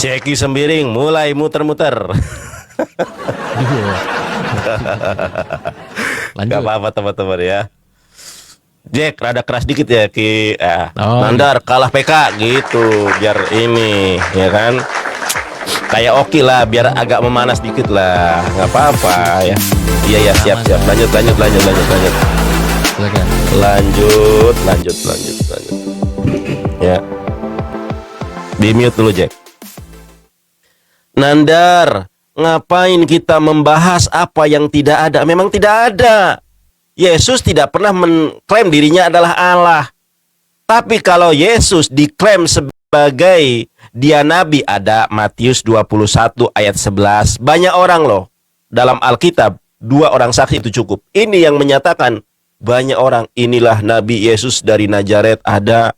Jeki Sembiring mulai muter-muter. Lanjut. Gak apa-apa teman-teman ya. Jack, rada keras dikit ya Ki. Oh, Nandar kalah PK gitu, biar ini ya kan. Kayak oke lah, biar agak memanas dikit lah, nggak apa-apa ya. Iya ya, siap. Lanjut. Silakan. Lanjut. Ya. Di mute dulu Jack. Nandar, ngapain kita membahas apa yang tidak ada? Memang tidak ada. Yesus tidak pernah mengklaim dirinya adalah Allah. Tapi kalau Yesus diklaim sebagai dia nabi, ada Matius 21 ayat 11. Banyak orang loh. Dalam Alkitab, 2 orang saksi itu cukup. Ini yang menyatakan banyak orang, inilah Nabi Yesus dari Nazaret. Ada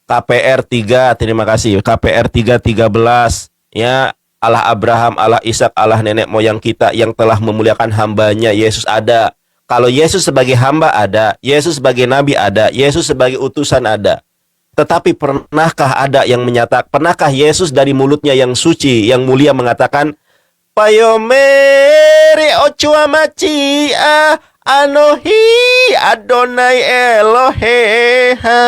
KPR 3, terima kasih. KPR 3:13. Ya, Allah Abraham, Allah Ishak, Allah nenek moyang kita yang telah memuliakan hambanya. Yesus ada. Kalau Yesus sebagai hamba ada, Yesus sebagai nabi ada, Yesus sebagai utusan ada. Tetapi pernahkah ada yang menyatakan, pernahkah Yesus dari mulutnya yang suci, yang mulia mengatakan, Payomere ochua maci anohi Adonai Eloheha.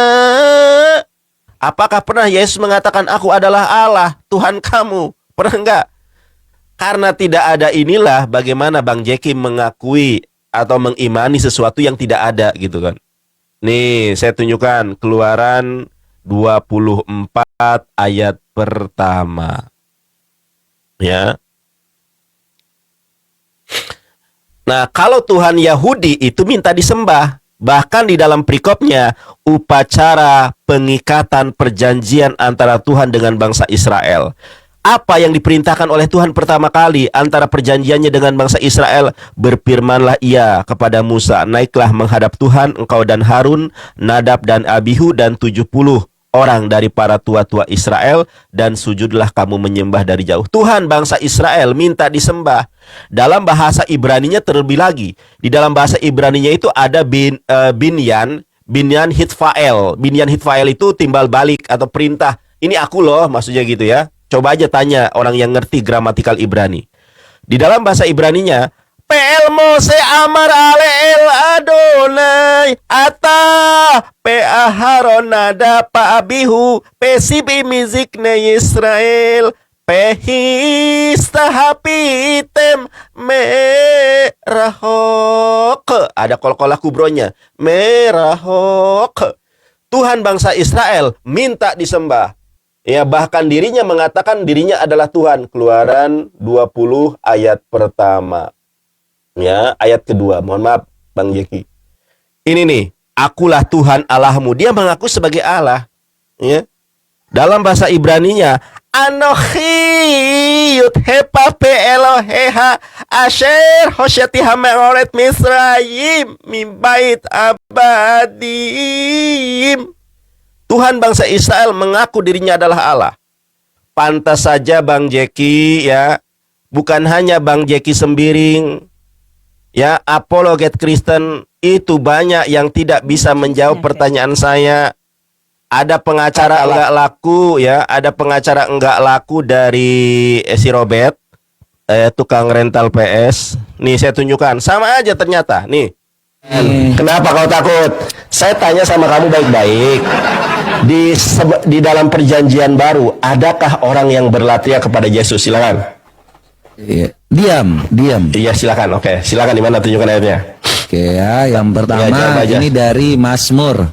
Apakah pernah Yesus mengatakan, aku adalah Allah, Tuhan kamu? Pernah enggak? Karena tidak ada inilah bagaimana Bang Jeki mengakui atau mengimani sesuatu yang tidak ada gitu kan. Nih, saya tunjukkan Keluaran 24 ayat pertama. Ya. Nah, kalau Tuhan Yahudi itu minta disembah, bahkan di dalam perikopnya upacara pengikatan perjanjian antara Tuhan dengan bangsa Israel. Apa yang diperintahkan oleh Tuhan pertama kali antara perjanjiannya dengan bangsa Israel? Berfirmanlah ia kepada Musa, naiklah menghadap Tuhan engkau dan Harun, Nadab dan Abihu dan 70 orang dari para tua-tua Israel, dan sujudlah kamu menyembah dari jauh. Tuhan bangsa Israel minta disembah. Dalam bahasa Ibraninya terlebih lagi. Di dalam bahasa Ibraninya itu ada binyan hitfael. Binyan hitfael itu timbal balik atau perintah. Ini aku loh, maksudnya gitu ya. Coba aja tanya orang yang ngerti gramatikal Ibrani. Di dalam bahasa Ibraninya, Pel Mose Amar Ale El Adonai Ata Pe Aharon Nada Pa Abihu Pe Sibi Mizikne Israel Pe Histahapitem Merahok. Ada kol-kolah kubronya. Merahok. Tuhan bangsa Israel minta disembah. Ya, bahkan dirinya mengatakan dirinya adalah Tuhan. Keluaran 20 ayat pertama. Ya, ayat kedua. Mohon maaf Bang Jeki. Ini nih, akulah Tuhan Allahmu. Dia mengaku sebagai Allah. Ya. Dalam bahasa Ibraninya, Anochi Yudhepa Pe Eloheha Asher Hosheti Hameoret Misraim Mimbait Abadim. Tuhan bangsa Israel mengaku dirinya adalah Allah. Pantas saja Bang Jeki ya, bukan hanya Bang Jeki Sembiring ya, apologet Kristen itu banyak yang tidak bisa menjawab pertanyaan saya. Ada pengacara enggak laku ya, ada pengacara enggak laku dari si Robert, tukang rental PS. Nih saya tunjukkan, sama aja ternyata. Nih. Kenapa kau takut? Saya tanya sama kamu baik-baik. Di dalam perjanjian baru, adakah orang yang berlatih kepada Yesus? Silakan. Diam. Iya, silakan. Oke, silakan, di mana tunjukkan ayatnya. Oke ya, yang pertama ya, ini dari Mazmur.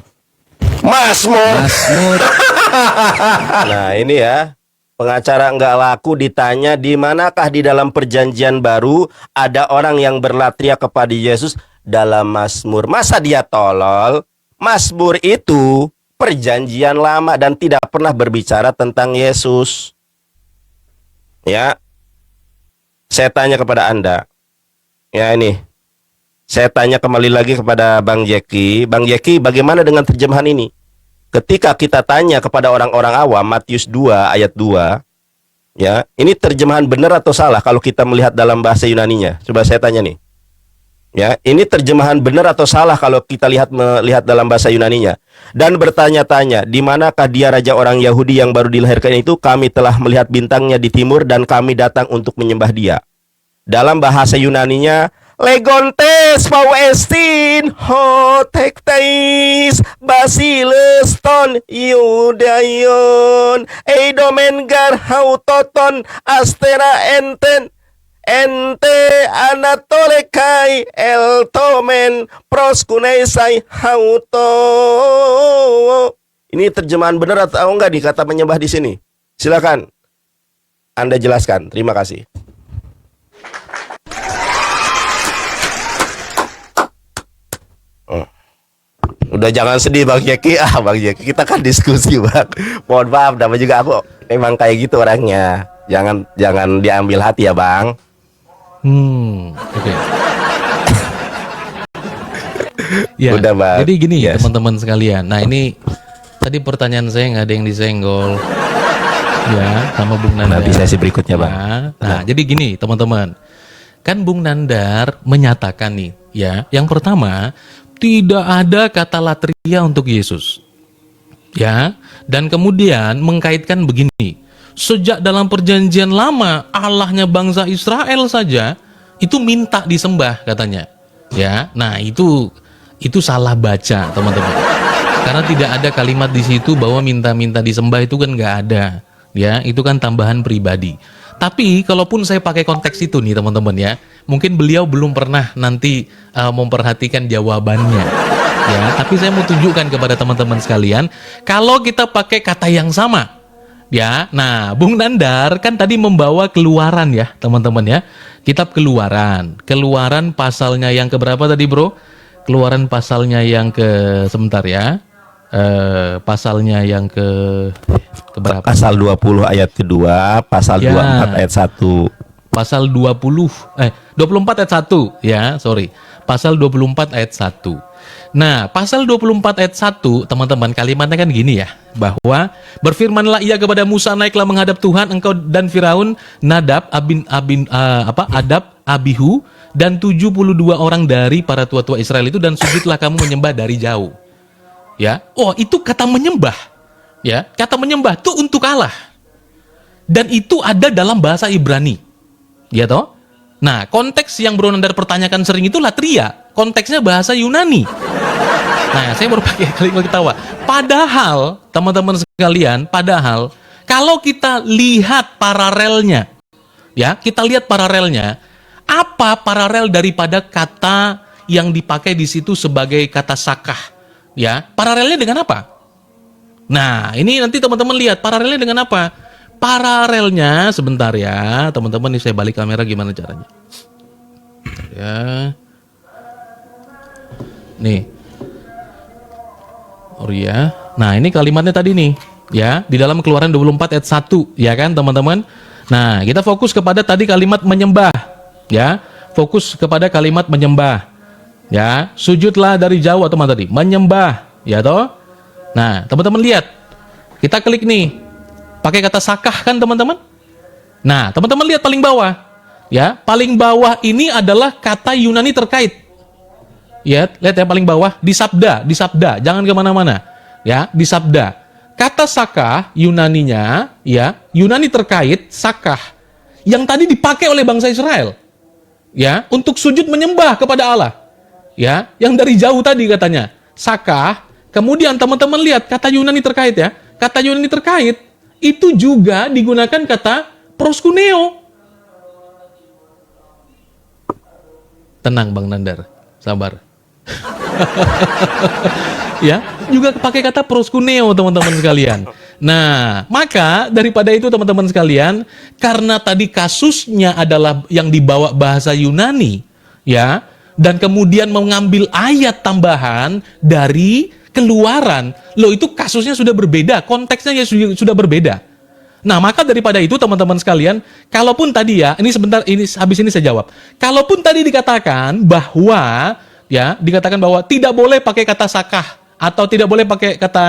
Nah, ini ya. Pengacara enggak laku ditanya di manakah di dalam perjanjian baru ada orang yang berlatih kepada Yesus dalam Mazmur. Masa dia tolol? Mazmur itu perjanjian lama dan tidak pernah berbicara tentang Yesus. Ya. Saya tanya kepada Anda. Ya ini. Saya tanya kembali lagi kepada Bang Jeki. Bang Jeki, bagaimana dengan terjemahan ini? Ketika kita tanya kepada orang-orang awam, Matius 2 ayat 2, ya, ini terjemahan benar atau salah kalau kita melihat dalam bahasa Yunaninya? Coba saya tanya nih. Ya, ini terjemahan benar atau salah kalau kita melihat dalam bahasa Yunaninya. Dan bertanya-tanya, di manakah dia raja orang Yahudi yang baru dilahirkan itu? Kami telah melihat bintangnya di timur dan kami datang untuk menyembah dia. Dalam bahasa Yunaninya, Legontes pauestin hotektais basileston Yudayon eidomen garhautoton astera ente anatolekai eltomen proskunesai hauto. Ini terjemahan benar atau enggak di kata menyembah di sini? Silakan Anda jelaskan. Terima kasih. Udah jangan sedih Bang Jeki. Bang Jeki, kita kan diskusi Bang. Mohon maaf, nama juga aku emang kayak gitu orangnya. Jangan diambil hati ya Bang. Oke. Ya, Udah Bang. jadi gini Yes. teman-teman sekalian. Nah ini tadi pertanyaan saya nggak ada yang disenggol. Ya, sama Bung Nandar. Nanti sesi berikutnya Bang. Nah, jadi gini teman-teman. Kan Bung Nandar menyatakan nih, ya, yang pertama tidak ada kata latria untuk Yesus. Ya, dan kemudian mengkaitkan begini. Sejak dalam perjanjian lama Allahnya bangsa Israel saja itu minta disembah katanya. Ya, nah itu salah baca teman-teman. Karena tidak ada kalimat di situ bahwa minta-minta disembah itu kan nggak ada. Ya, itu kan tambahan pribadi. Tapi kalaupun saya pakai konteks itu nih teman-teman ya, mungkin beliau belum pernah nanti memperhatikan jawabannya. Ya, tapi saya mau tunjukkan kepada teman-teman sekalian, kalau kita pakai kata yang sama, ya, nah Bung Nandar kan tadi membawa Keluaran ya teman-teman ya, kitab Keluaran pasalnya yang keberapa tadi bro? Keluaran pasalnya yang ke, sebentar ya, pasalnya yang ke keberapa? Pasal 20 ayat kedua, pasal Ya. 24 ayat 1. Pasal 24 ayat 1 ya, sorry. Pasal 24 ayat 1. Nah, pasal 24 ayat 1, teman-teman, kalimatnya kan gini ya, bahwa berfirmanlah ia kepada Musa, naiklah menghadap Tuhan engkau dan Firaun, Nadab, Adab, Abihu dan 72 orang dari para tua-tua Israel itu, dan sujudlah kamu menyembah dari jauh. Ya. Oh, itu kata menyembah. Ya, kata menyembah itu untuk Allah. Dan itu ada dalam bahasa Ibrani. Ya toh? Nah, konteks yang Bro Nandar pertanyakan sering itu latria. Konteksnya bahasa Yunani. Nah, saya baru pakai kalimat ketawa. Padahal, teman-teman sekalian, padahal kalau kita lihat paralelnya, ya, kita lihat paralelnya, apa paralel daripada kata yang dipakai di situ sebagai kata sakah? Ya, paralelnya dengan apa? Nah, ini nanti teman-teman lihat paralelnya dengan apa? Paralelnya sebentar ya, teman-teman, nih saya balik kamera gimana caranya? Ya. Nih. Oh ya. Nah, ini kalimatnya tadi nih, ya, di dalam Keluaran 24 ayat 1, ya kan, teman-teman? Nah, kita fokus kepada tadi kalimat menyembah, ya. Fokus kepada kalimat menyembah. Ya, sujudlah dari jauh atau mana tadi? Menyembah, ya toh? Nah, teman-teman lihat. Kita klik nih. Pakai kata sakah kan, teman-teman? Nah, teman-teman lihat paling bawah. Ya, paling bawah ini adalah kata Yunani terkait. Ya, lihat ya paling bawah, disabda. Jangan kemana-mana. Ya, disabda. Kata sakah Yunaninya, ya, Yunani terkait sakah yang tadi dipakai oleh bangsa Israel. Ya, untuk sujud menyembah kepada Allah. Ya, yang dari jauh tadi katanya. Sakah. Kemudian teman-teman lihat kata Yunani terkait ya. Kata Yunani terkait itu juga digunakan kata proskuneo. Tenang Bang Nandar, sabar. Ya, juga pakai kata proskuneo teman-teman sekalian. Nah, maka daripada itu teman-teman sekalian, karena tadi kasusnya adalah yang dibawa bahasa Yunani, ya, dan kemudian mengambil ayat tambahan dari Keluaran, loh itu kasusnya sudah berbeda, konteksnya ya sudah berbeda. Nah, maka daripada itu teman-teman sekalian, kalaupun tadi ya, ini sebentar, ini habis ini saya jawab. Kalaupun tadi dikatakan bahwa, ya, dikatakan bahwa tidak boleh pakai kata sakah atau tidak boleh pakai kata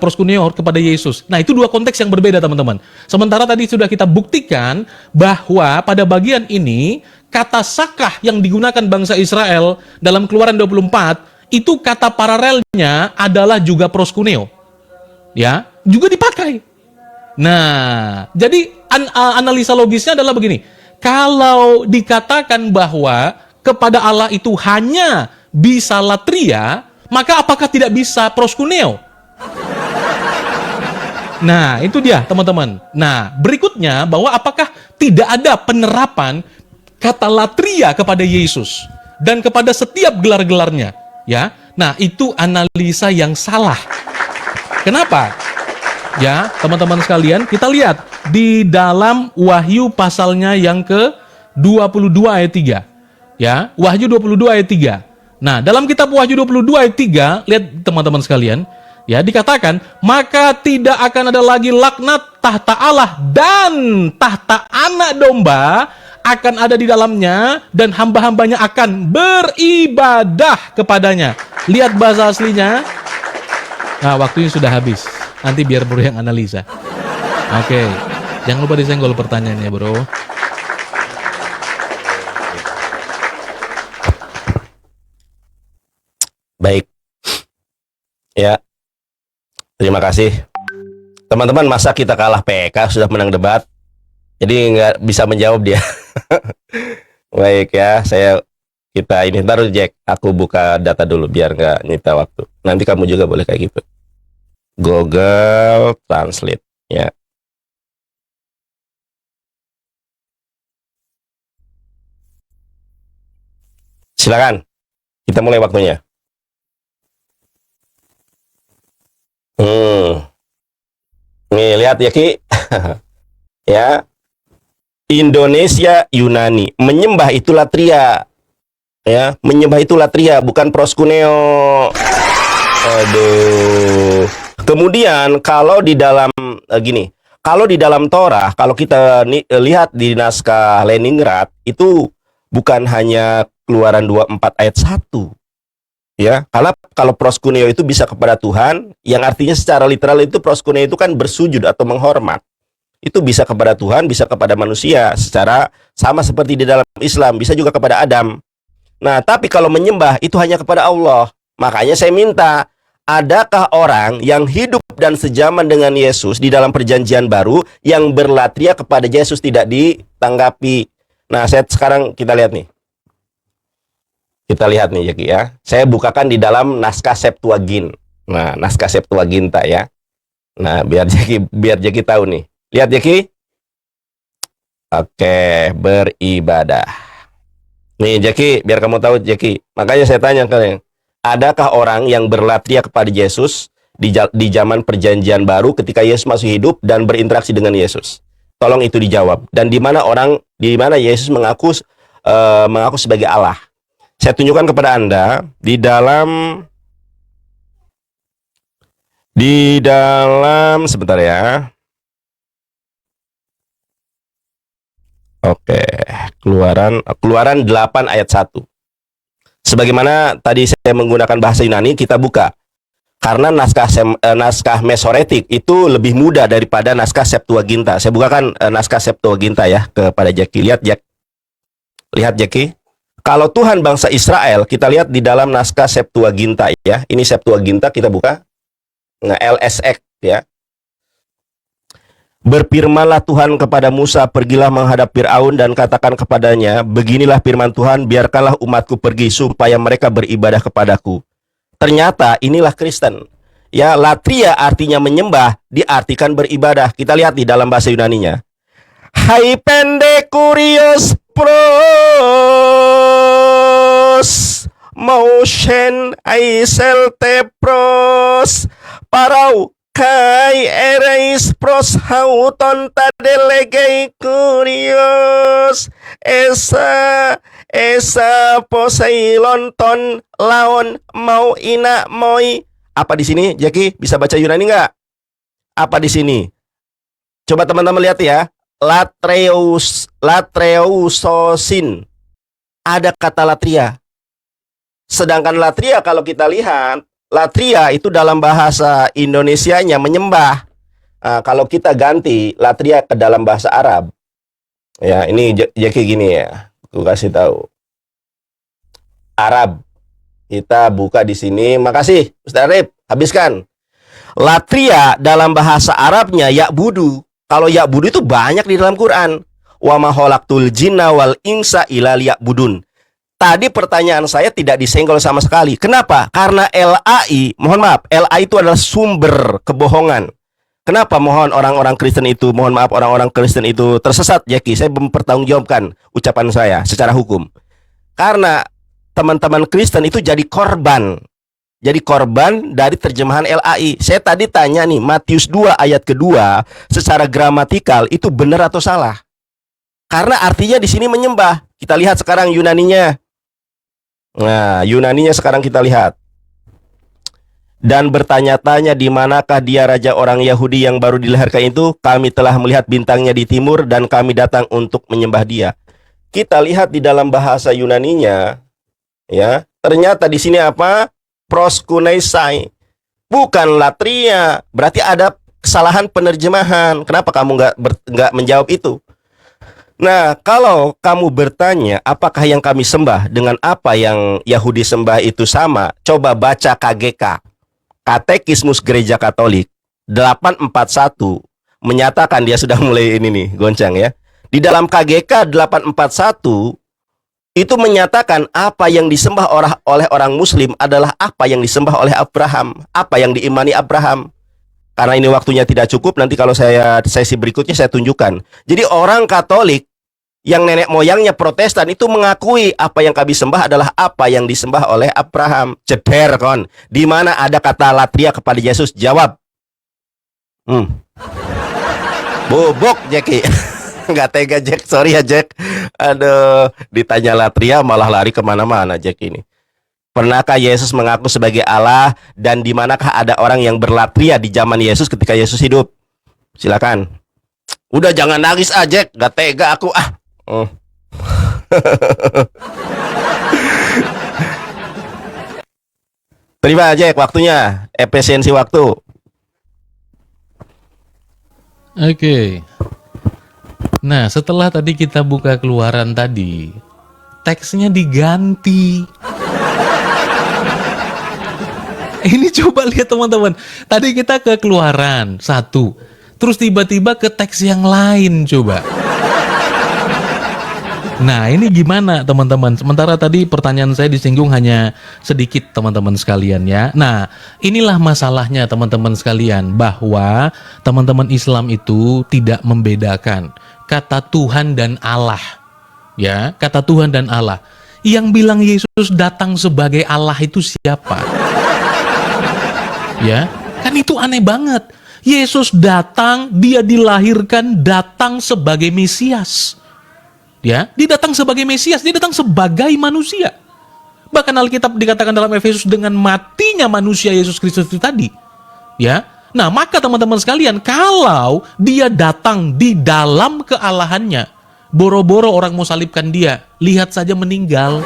proskuneo kepada Yesus. Nah, itu dua konteks yang berbeda teman-teman. Sementara tadi sudah kita buktikan bahwa pada bagian ini kata sakah yang digunakan bangsa Israel dalam Keluaran 24 itu kata paralelnya adalah juga proskuneo. Ya, juga dipakai. Nah, jadi analisa logisnya adalah begini. Kalau dikatakan bahwa kepada Allah itu hanya bisa latria, maka apakah tidak bisa proskuneo? Nah, itu dia teman-teman. Nah, berikutnya bahwa apakah tidak ada penerapan kata latria kepada Yesus dan kepada setiap gelar-gelarnya, ya. Nah, itu analisa yang salah. Kenapa? Ya, teman-teman sekalian, kita lihat di dalam Wahyu pasalnya yang ke-22 ayat 3. Ya, Wahyu 22 ayat 3. Nah, dalam kitab Wahyu 22 ayat 3, lihat teman-teman sekalian, ya, dikatakan, maka tidak akan ada lagi laknat, tahta Allah dan tahta anak domba akan ada di dalamnya, dan hamba-hambanya akan beribadah kepadanya. Lihat bahasa aslinya. Nah, waktunya sudah habis. Nanti biar bro yang analisa. Oke. Jangan lupa disenggol pertanyaannya, bro. Baik. Ya. Terima kasih. Teman-teman, masa kita kalah PK sudah menang debat? Jadi nggak bisa menjawab dia. Baik ya, kita ini taruh Jack. Aku buka data dulu biar nggak nyita waktu. Nanti kamu juga boleh kayak gitu. Google Translate ya. Silakan. Kita mulai waktunya. Nih lihat ya Ki. Ya. Indonesia Yunani. Menyembah itu latria. Ya, menyembah itu latria, bukan proskuneo. Aduh. Kemudian kalau di dalam kalau di dalam Torah, kalau kita lihat di naskah Leningrad itu bukan hanya Keluaran 24 ayat 1. Ya, karena kalau proskuneo itu bisa kepada Tuhan, yang artinya secara literal itu proskuneo itu kan bersujud atau menghormat. Itu bisa kepada Tuhan, bisa kepada manusia, secara sama seperti di dalam Islam, bisa juga kepada Adam. Nah, tapi kalau menyembah itu hanya kepada Allah. Makanya saya minta, adakah orang yang hidup dan sejaman dengan Yesus di dalam perjanjian baru yang berlatria kepada Yesus tidak ditanggapi? Nah, sekarang kita lihat nih. Kita lihat nih Jeki ya. Saya bukakan di dalam naskah Septuagint. Nah, naskah Septuaginta ya. Nah, biar Jeki tahu nih. Lihat Jeki. Oke, beribadah. Nih Jeki, biar kamu tahu Jeki. Makanya saya tanya kalian, adakah orang yang berlatria kepada Yesus di zaman perjanjian baru ketika Yesus masih hidup dan berinteraksi dengan Yesus? Tolong itu dijawab. Dan di mana Yesus mengaku sebagai Allah? Saya tunjukkan kepada Anda di dalam sebentar ya. Oke, Keluaran 8 ayat 1. Sebagaimana tadi saya menggunakan bahasa Yunani, kita buka. Karena naskah Mesoretik itu lebih mudah daripada naskah Septuaginta. Saya bukakan naskah Septuaginta ya kepada Jeki. Lihat Jack. Lihat Jeki. Kalau Tuhan bangsa Israel, kita lihat di dalam naskah Septuaginta ya. Ini Septuaginta, kita buka. Nah, LSX ya. Berfirmanlah Tuhan kepada Musa, pergilah menghadap Firaun dan katakan kepadanya, beginilah firman Tuhan, biarkanlah umatku pergi supaya mereka beribadah kepadaku. Ternyata inilah Kristen. Ya, latria artinya menyembah, diartikan beribadah. Kita lihat di dalam bahasa Yunaninya. Hai pende kurios pros motion aisel tepros parau kai ereis pros hauton tadelegei kurios esa poseilon ton laon mau ina moi. Apa di sini Jeki bisa baca Yunani nggak? Apa di sini? Coba teman-teman lihat ya. Latreusosin. Ada kata latria. Sedangkan latria kalau kita lihat, latria itu dalam bahasa Indonesianya menyembah. Nah, kalau kita ganti latria ke dalam bahasa Arab. Ya, ini Jeki gini ya. Aku kasih tahu. Arab. Kita buka di sini. Makasih, Ustaz Arif. Habiskan. Latria dalam bahasa Arabnya ya'budu. Kalau ya'budu itu banyak di dalam Quran. Wa ma khalaqtul jinna wal insa illa liya'budun. Tadi pertanyaan saya tidak disenggol sama sekali. Kenapa? Karena LAI, mohon maaf, LAI itu adalah sumber kebohongan. Kenapa mohon orang-orang Kristen itu, mohon maaf orang-orang Kristen itu tersesat, Jackie? Saya mempertanggungjawabkan ucapan saya secara hukum. Karena teman-teman Kristen itu jadi korban. Jadi korban dari terjemahan LAI. Saya tadi tanya nih, Matius 2 ayat kedua, secara gramatikal itu benar atau salah? Karena artinya di sini menyembah. Kita lihat sekarang Yunaninya. Nah, Yunaninya sekarang kita lihat. Dan bertanya-tanya di manakah dia raja orang Yahudi yang baru dilahirkan itu? Kami telah melihat bintangnya di timur dan kami datang untuk menyembah dia. Kita lihat di dalam bahasa Yunaninya, ya, ternyata di sini apa? Proskuneisai, bukan latria. Berarti ada kesalahan penerjemahan. Kenapa kamu nggak menjawab itu? Nah, kalau kamu bertanya apakah yang kami sembah dengan apa yang Yahudi sembah itu sama, coba baca KGK, Katekismus Gereja Katolik 841, menyatakan dia sudah mulai ini nih, goncang ya. Di dalam KGK 841 itu menyatakan apa yang disembah oleh orang Muslim adalah apa yang disembah oleh Abraham, apa yang diimani Abraham. Karena ini waktunya tidak cukup, nanti kalau sesi berikutnya saya tunjukkan. Jadi orang Katolik yang nenek moyangnya Protestan itu mengakui apa yang kami sembah adalah apa yang disembah oleh Abraham. Ceder kon. Di mana ada kata latria kepada Yesus? Jawab. Bobok Jackie. Nggak tega Jack, sorry ya Jack. Aduh, ditanya latria malah lari kemana-mana Jack ini. Pernahkah Yesus mengaku sebagai Allah, dan di manakah ada orang yang berlatria di zaman Yesus ketika Yesus hidup? Silakan. Udah jangan nangis aja, gak tega aku Terima aja waktunya, efisiensi waktu. Oke. Nah, setelah tadi kita buka Keluaran tadi, teksnya diganti. Ini coba lihat teman-teman. Tadi kita ke Keluaran 1, terus tiba-tiba ke teks yang lain coba. Nah, ini gimana teman-teman? Sementara tadi pertanyaan saya disinggung hanya sedikit teman-teman sekalian ya. Nah, inilah masalahnya teman-teman sekalian, bahwa teman-teman Islam itu tidak membedakan kata Tuhan dan Allah. Ya, kata Tuhan dan Allah. Yang bilang Yesus datang sebagai Allah itu siapa? Ya, kan itu aneh banget. Yesus datang, dia dilahirkan, datang sebagai Mesias. Ya, dia datang sebagai Mesias, dia datang sebagai manusia. Bahkan Alkitab dikatakan dalam Efesus dengan matinya manusia Yesus Kristus itu tadi. Ya. Nah, maka teman-teman sekalian, kalau dia datang di dalam kealahannya, boro-boro orang mau salibkan dia, lihat saja meninggal.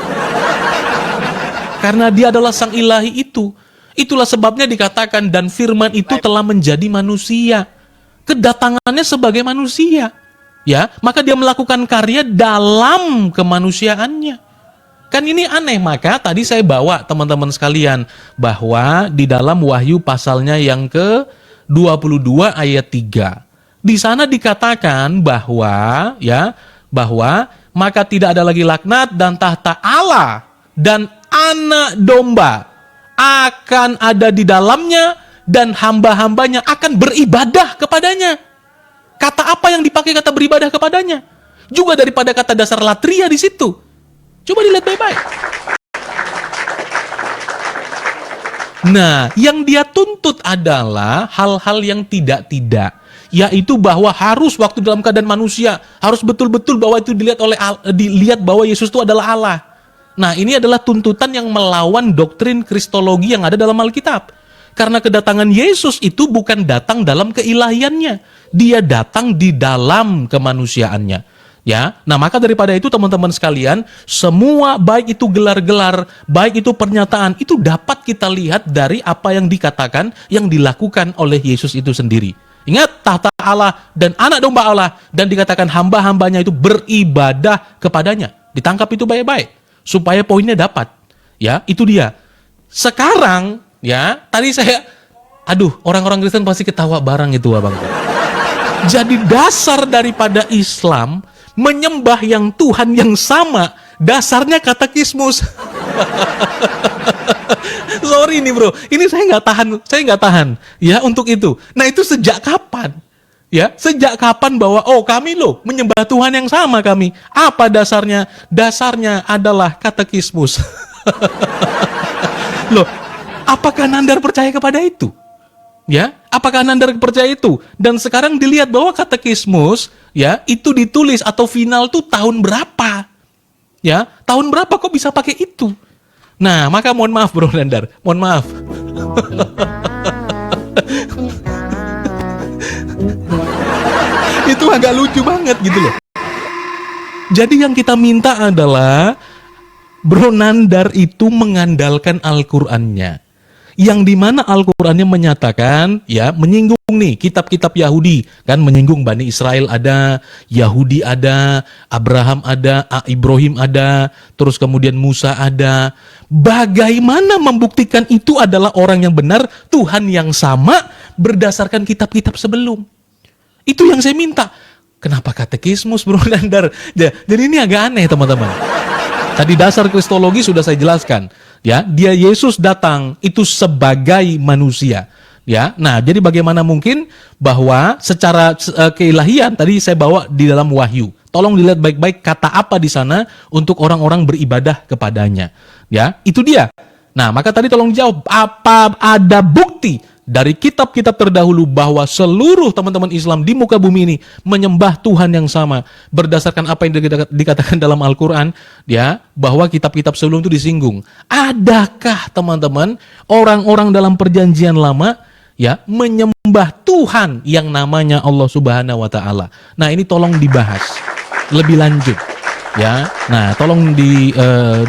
Karena dia adalah sang ilahi itu. Itulah sebabnya dikatakan dan firman itu telah menjadi manusia. Kedatangannya sebagai manusia. Ya, maka dia melakukan karya dalam kemanusiaannya. Kan ini aneh, maka tadi saya bawa teman-teman sekalian bahwa di dalam Wahyu pasalnya yang ke-22 ayat 3. Di sana dikatakan bahwa maka tidak ada lagi laknat dan tahta Allah dan anak domba akan ada di dalamnya dan hamba-hambanya akan beribadah kepadanya. Kata apa yang dipakai kata beribadah kepadanya? Juga daripada kata dasar latria di situ. Coba dilihat baik-baik. Nah, yang dia tuntut adalah hal-hal yang tidak-tidak, yaitu bahwa harus waktu dalam keadaan manusia, harus betul-betul bahwa itu dilihat bahwa Yesus itu adalah Allah. Nah, ini adalah tuntutan yang melawan doktrin Kristologi yang ada dalam Alkitab. Karena kedatangan Yesus itu bukan datang dalam keilahiannya. Dia datang di dalam kemanusiaannya. Ya, nah maka daripada itu teman-teman sekalian, semua baik itu gelar-gelar, baik itu pernyataan, itu dapat kita lihat dari apa yang dikatakan, yang dilakukan oleh Yesus itu sendiri. Ingat, tahta Allah dan anak domba Allah, dan dikatakan hamba-hambanya itu beribadah kepadanya. Ditangkap itu baik-baik supaya poinnya dapat. Ya, itu dia. Sekarang ya, tadi orang-orang Kristen pasti ketawa bareng itu Abang. Jadi dasar daripada Islam menyembah yang Tuhan yang sama, dasarnya katekismus. Sorry nih bro, ini saya nggak tahan ya untuk itu. Nah itu sejak kapan? Ya, sejak kapan bahwa kami loh menyembah Tuhan yang sama kami. Apa dasarnya? Dasarnya adalah katekismus. Loh, apakah Nandar percaya kepada itu? Ya, apakah Nandar percaya itu? Dan sekarang dilihat bahwa katekismus ya itu ditulis atau final tuh tahun berapa? Ya, tahun berapa kok bisa pakai itu? Nah, maka mohon maaf Bro Nandar, mohon maaf. Itu agak lucu banget gitu loh. Jadi yang kita minta adalah Bro Nandar itu mengandalkan Al-Qur'annya. Yang dimana Al-Qur'annya menyatakan, ya, menyinggung nih kitab-kitab Yahudi, kan menyinggung Bani Israel ada, Yahudi ada, Abraham ada, Ibrahim ada, terus kemudian Musa ada. Bagaimana membuktikan itu adalah orang yang benar, Tuhan yang sama berdasarkan kitab-kitab sebelum? Itu yang saya minta. Kenapa katekismus Bro Nandar? Jadi ini agak aneh teman-teman. Tadi dasar kristologi sudah saya jelaskan, ya. Dia Yesus datang itu sebagai manusia, ya. Nah, jadi bagaimana mungkin bahwa secara keilahian tadi saya bawa di dalam Wahyu. Tolong dilihat baik-baik kata apa di sana untuk orang-orang beribadah kepadanya, ya. Itu dia. Nah, maka tadi tolong jawab, apa ada bukti dari kitab-kitab terdahulu bahwa seluruh teman-teman Islam di muka bumi ini menyembah Tuhan yang sama berdasarkan apa yang dikatakan dalam Al-Quran, ya, bahwa kitab-kitab sebelum itu disinggung. Adakah teman-teman orang-orang dalam perjanjian lama ya menyembah Tuhan yang namanya Allah Subhanahu wa taala? Nah, ini tolong dibahas lebih lanjut. Ya, nah tolong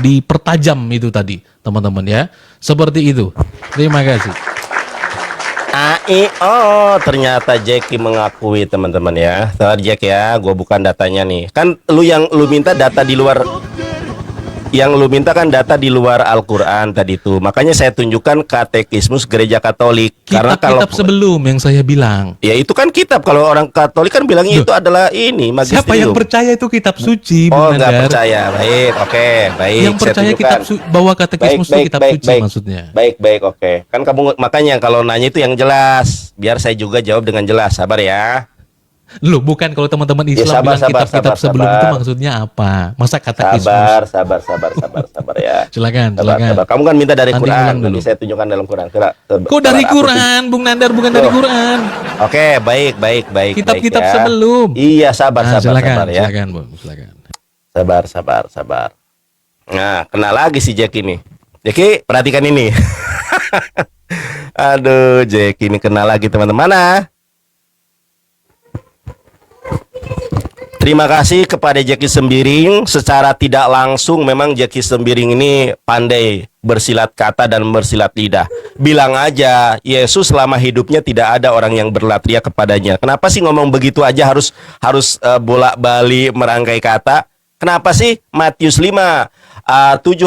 dipertajam itu tadi teman-teman ya, seperti itu. Terima kasih. Ternyata Jackie mengakui teman-teman ya. Salah Jack ya, gue bukan datanya nih. Kan lu minta data di luar. Yang lu minta kan data di luar Al-Quran tadi itu. Makanya saya tunjukkan katekismus gereja Katolik. Karena kalau kitab sebelum yang saya bilang. Ya itu kan kitab. Kalau orang Katolik kan bilangnya itu adalah ini magisterium. Siapa yang percaya itu kitab suci? Oh nggak percaya. Baik, oke, baik. Yang percaya kitab bahwa katekismus itu kitab suci maksudnya. Baik, oke. Kan kamu makanya kalau nanya itu yang jelas. Biar saya juga jawab dengan jelas. Sabar ya. Loh, bukan kalau teman-teman Islam bilang kitab-kitab sebelum itu maksudnya apa? Masa katekismus? Sabar ya. Silakan. Kamu kan minta dari Nanti Quran, dulu. nanti saya tunjukkan dalam Quran. Kok dari Quran, Bung Nandar, bukan dari Quran. Oke, baik. Kitab-kitab ya. sebelum. Iya, sabar ya. Silakan, Bung, silakan. Sabar. Nah, kena lagi si Jack ini. Jackie, perhatikan ini. Aduh, Jack ini kena lagi teman-teman. Mana? Terima kasih kepada Jackie Sembiring. Secara tidak langsung memang Jackie Sembiring ini pandai bersilat kata dan bersilat lidah. Bilang aja, Yesus selama hidupnya tidak ada orang yang berlatria kepadanya. Kenapa sih ngomong begitu aja harus bolak-balik merangkai kata? Kenapa sih? Matius 7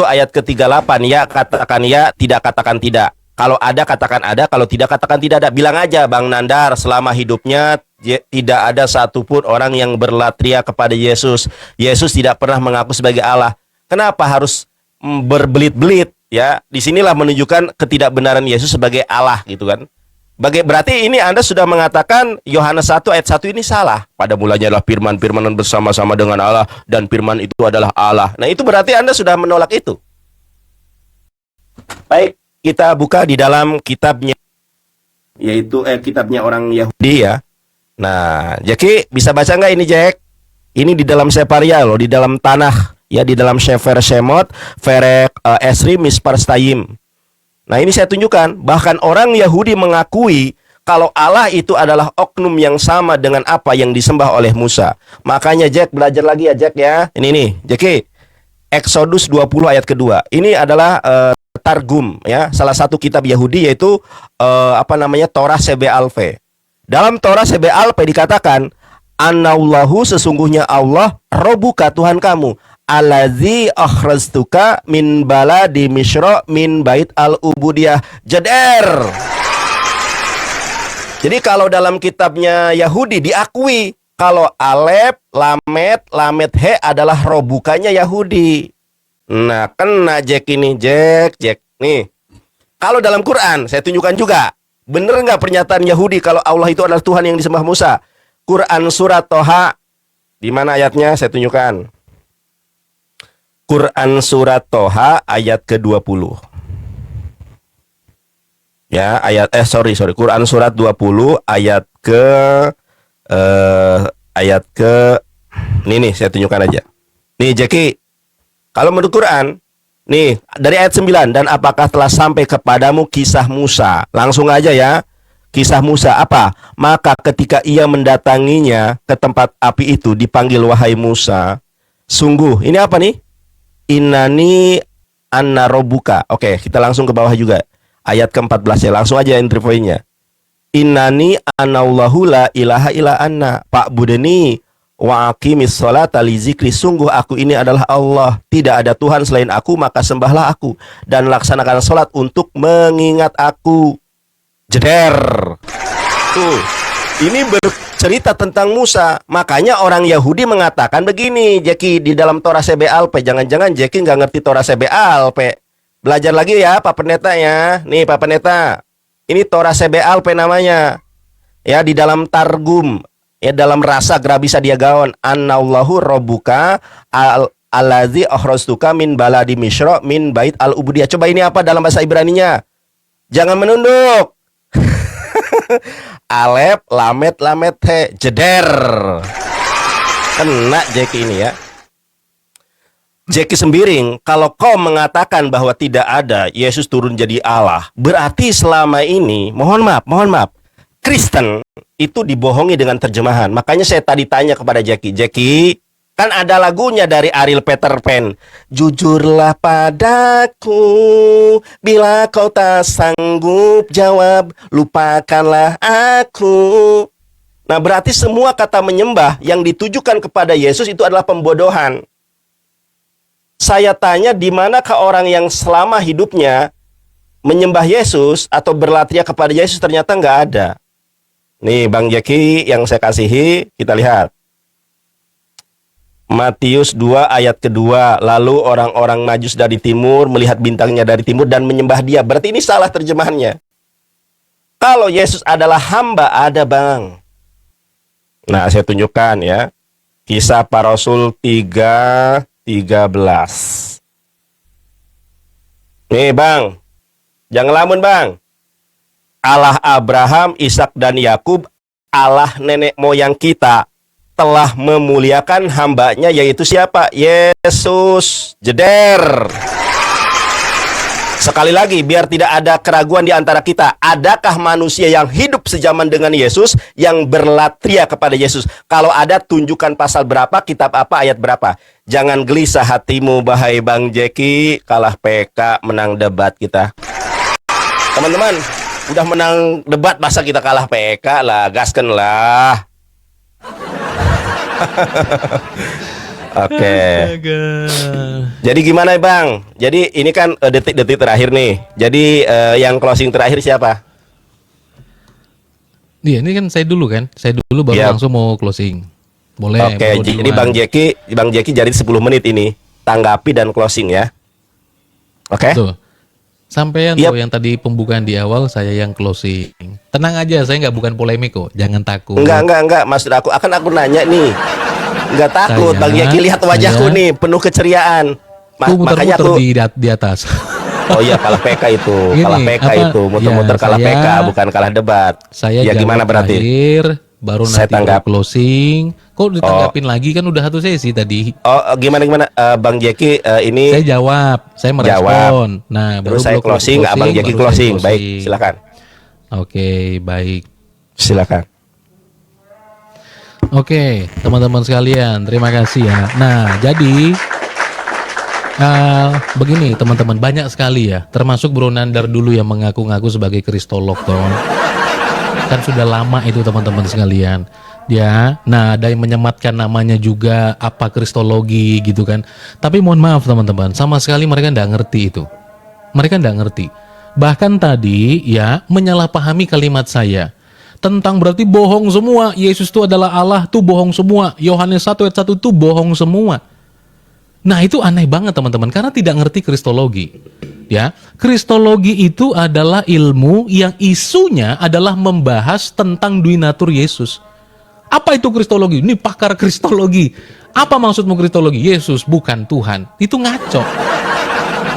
ayat ke-38, ya katakan ya, tidak katakan tidak. Kalau ada katakan ada, kalau tidak katakan tidak ada. Bilang aja Bang Nandar, selama hidupnya tidak ada satupun orang yang berlatria kepada Yesus. Yesus tidak pernah mengaku sebagai Allah. Kenapa harus berbelit-belit? Ya, disinilah menunjukkan ketidakbenaran Yesus sebagai Allah, gitu kan? Berarti ini Anda sudah mengatakan Yohanes 1 ayat 1 ini salah. Pada mulanya adalah firman bersama-sama dengan Allah, dan firman itu adalah Allah. Nah, itu berarti Anda sudah menolak itu. Baik, kita buka di dalam kitabnya, yaitu kitabnya orang Yahudi ya. Nah, Jackie bisa baca nggak ini, Jack? Ini di dalam Separia loh, di dalam tanah ya, di dalam Sefer Shemot, Verek Esri Mispar Stayim. Nah, ini saya tunjukkan, bahkan orang Yahudi mengakui kalau Allah itu adalah oknum yang sama dengan apa yang disembah oleh Musa. Makanya Jack belajar lagi ya, Jack ya. Ini nih, Jackie. Exodus 20 ayat kedua. Ini adalah Targum ya, salah satu kitab Yahudi, yaitu Torah Sebe-Alfe. Dalam Torah Sebe-Alfe dikatakan, Anallahu, sesungguhnya Allah, Robuka, Tuhan kamu. Allazi akhrajtuka min baladi Misra min bait al-ubudiyah. Jeder. Jadi kalau dalam kitabnya Yahudi diakui kalau alef, lamet, he adalah robukanya Yahudi. Nah, kena Jack ini, Jack. Nih. Kalau dalam Quran, saya tunjukkan juga. Bener nggak pernyataan Yahudi kalau Allah itu adalah Tuhan yang disembah Musa? Quran surat Toha. Di mana ayatnya? Saya tunjukkan. Quran surat Toha ayat ke-20. Ya, Quran surat 20 ayat ke ini saya tunjukkan aja. Nih Jeki, kalau menurut Quran, nih dari ayat 9, dan apakah telah sampai kepadamu kisah Musa? Langsung aja ya. Kisah Musa apa? Maka ketika ia mendatanginya ke tempat api itu dipanggil wahai Musa. Sungguh, ini apa nih? Innani anna robbuka. Oke, kita langsung ke bawah juga. Ayat ke-14 ya, langsung aja entry point-nya. Innani anallahu la ilaha illa anna fa'budni wa aqimis sholata li zikri. Sungguh aku ini adalah Allah, tidak ada Tuhan selain aku, maka sembahlah aku dan laksanakan sholat untuk mengingat aku. Jeder. Tuh, ini bercerita tentang Musa. Makanya orang Yahudi mengatakan begini, Jeki, di dalam Torah CBALP. Jangan-jangan Jeki nggak ngerti Torah CBALP. Belajar lagi ya Pak Pendeta ya. Nih Pak Pendeta, ini Torah CBALP namanya. Ya, di dalam Targum, ya dalam rasa Grabisa Diagaon, Annallahu Robbuka allazi akhrajtuka min baladi Misra min bait al-ubudiyah. Coba ini apa dalam bahasa Ibraninya? Jangan menunduk. Alef, lamet, he, jeder. Kena Jeki ini ya. Jeki Sembiring, kalau kau mengatakan bahwa tidak ada Yesus turun jadi Allah, berarti selama ini, mohon maaf, Kristen itu dibohongi dengan terjemahan. Makanya saya tadi tanya kepada Jeki, kan ada lagunya dari Ariel Peter Pan. Jujurlah padaku, bila kau tak sanggup jawab, lupakanlah aku. Nah, berarti semua kata menyembah yang ditujukan kepada Yesus itu adalah pembodohan. Saya tanya, di manakah orang yang selama hidupnya menyembah Yesus atau berlatria kepada Yesus? Ternyata nggak ada. Nih Bang Jeki yang saya kasihi, kita lihat. Matius 2 ayat kedua. Lalu orang-orang Majus dari timur melihat bintangnya dari timur dan menyembah dia. Berarti ini salah terjemahannya. Kalau Yesus adalah hamba, ada Bang. Nah, saya tunjukkan ya. Kisah Para Rasul 3:13. Nih Bang, jangan lamun Bang. Allah Abraham, Ishak dan Yakub, Allah nenek moyang kita, telah memuliakan hambanya, yaitu siapa? Yesus. Jeder. Sekali lagi, biar tidak ada keraguan di antara kita, adakah manusia yang hidup sejaman dengan Yesus yang berlatria kepada Yesus? Kalau ada, tunjukkan pasal berapa, kitab apa, ayat berapa. Jangan gelisah hatimu, bahai Bang Jeki, kalah PK, menang debat kita. Teman-teman, udah menang debat, masa kita kalah PK lah, gaskan lah. Oke. Jadi gimana Bang? Jadi ini kan detik-detik terakhir nih. Jadi yang closing terakhir siapa? Iya, ini kan saya dulu baru langsung mau closing. Boleh. Oke, jadi Bang Jeki jadi 10 menit ini. Tanggapi dan closing ya. Oke. Tuh. Sampean tuh yang tadi pembukaan di awal, saya yang closing. Tenang aja, saya bukan polemik kok. Jangan takut. Enggak. Maksud aku naanya nih. Enggak takut, Bang Jeki, lihat wajahku nih penuh keceriaan. Makanya aku di atas. Oh iya, kalah PK itu. Gini, kalah PK itu. Muter-muter kalah PK, bukan kalah debat. Saya ya gimana berarti? Terakhir, baru saya nanti tanggap closing. Kok ditanggapin lagi, kan udah satu sesi tadi. Oh, gimana Bang Jeki ini saya jawab, saya merespon. Nah, terus saya closing, Abang Jeki closing. Baik, silakan. Oke, baik. Silakan. Oke, teman-teman sekalian, terima kasih ya. Nah, jadi begini teman-teman, banyak sekali ya, termasuk Bro Nandar dulu yang mengaku-ngaku sebagai kristolog toh. Kan sudah lama itu teman-teman sekalian. Ya, nah ada yang menyematkan namanya juga apa kristologi gitu kan. Tapi mohon maaf teman-teman, sama sekali mereka nggak ngerti itu. Mereka nggak ngerti. Bahkan tadi ya menyalahpahami kalimat saya tentang berarti bohong semua. Yesus itu adalah Allah, tuh bohong semua. Yohanes 1 ayat 1 tuh bohong semua. Nah itu aneh banget teman-teman, karena tidak ngerti kristologi. Ya, kristologi itu adalah ilmu yang isunya adalah membahas tentang duinatur Yesus. Apa itu kristologi? Ini pakar kristologi. Apa maksudmu kristologi? Yesus bukan Tuhan. Itu ngaco.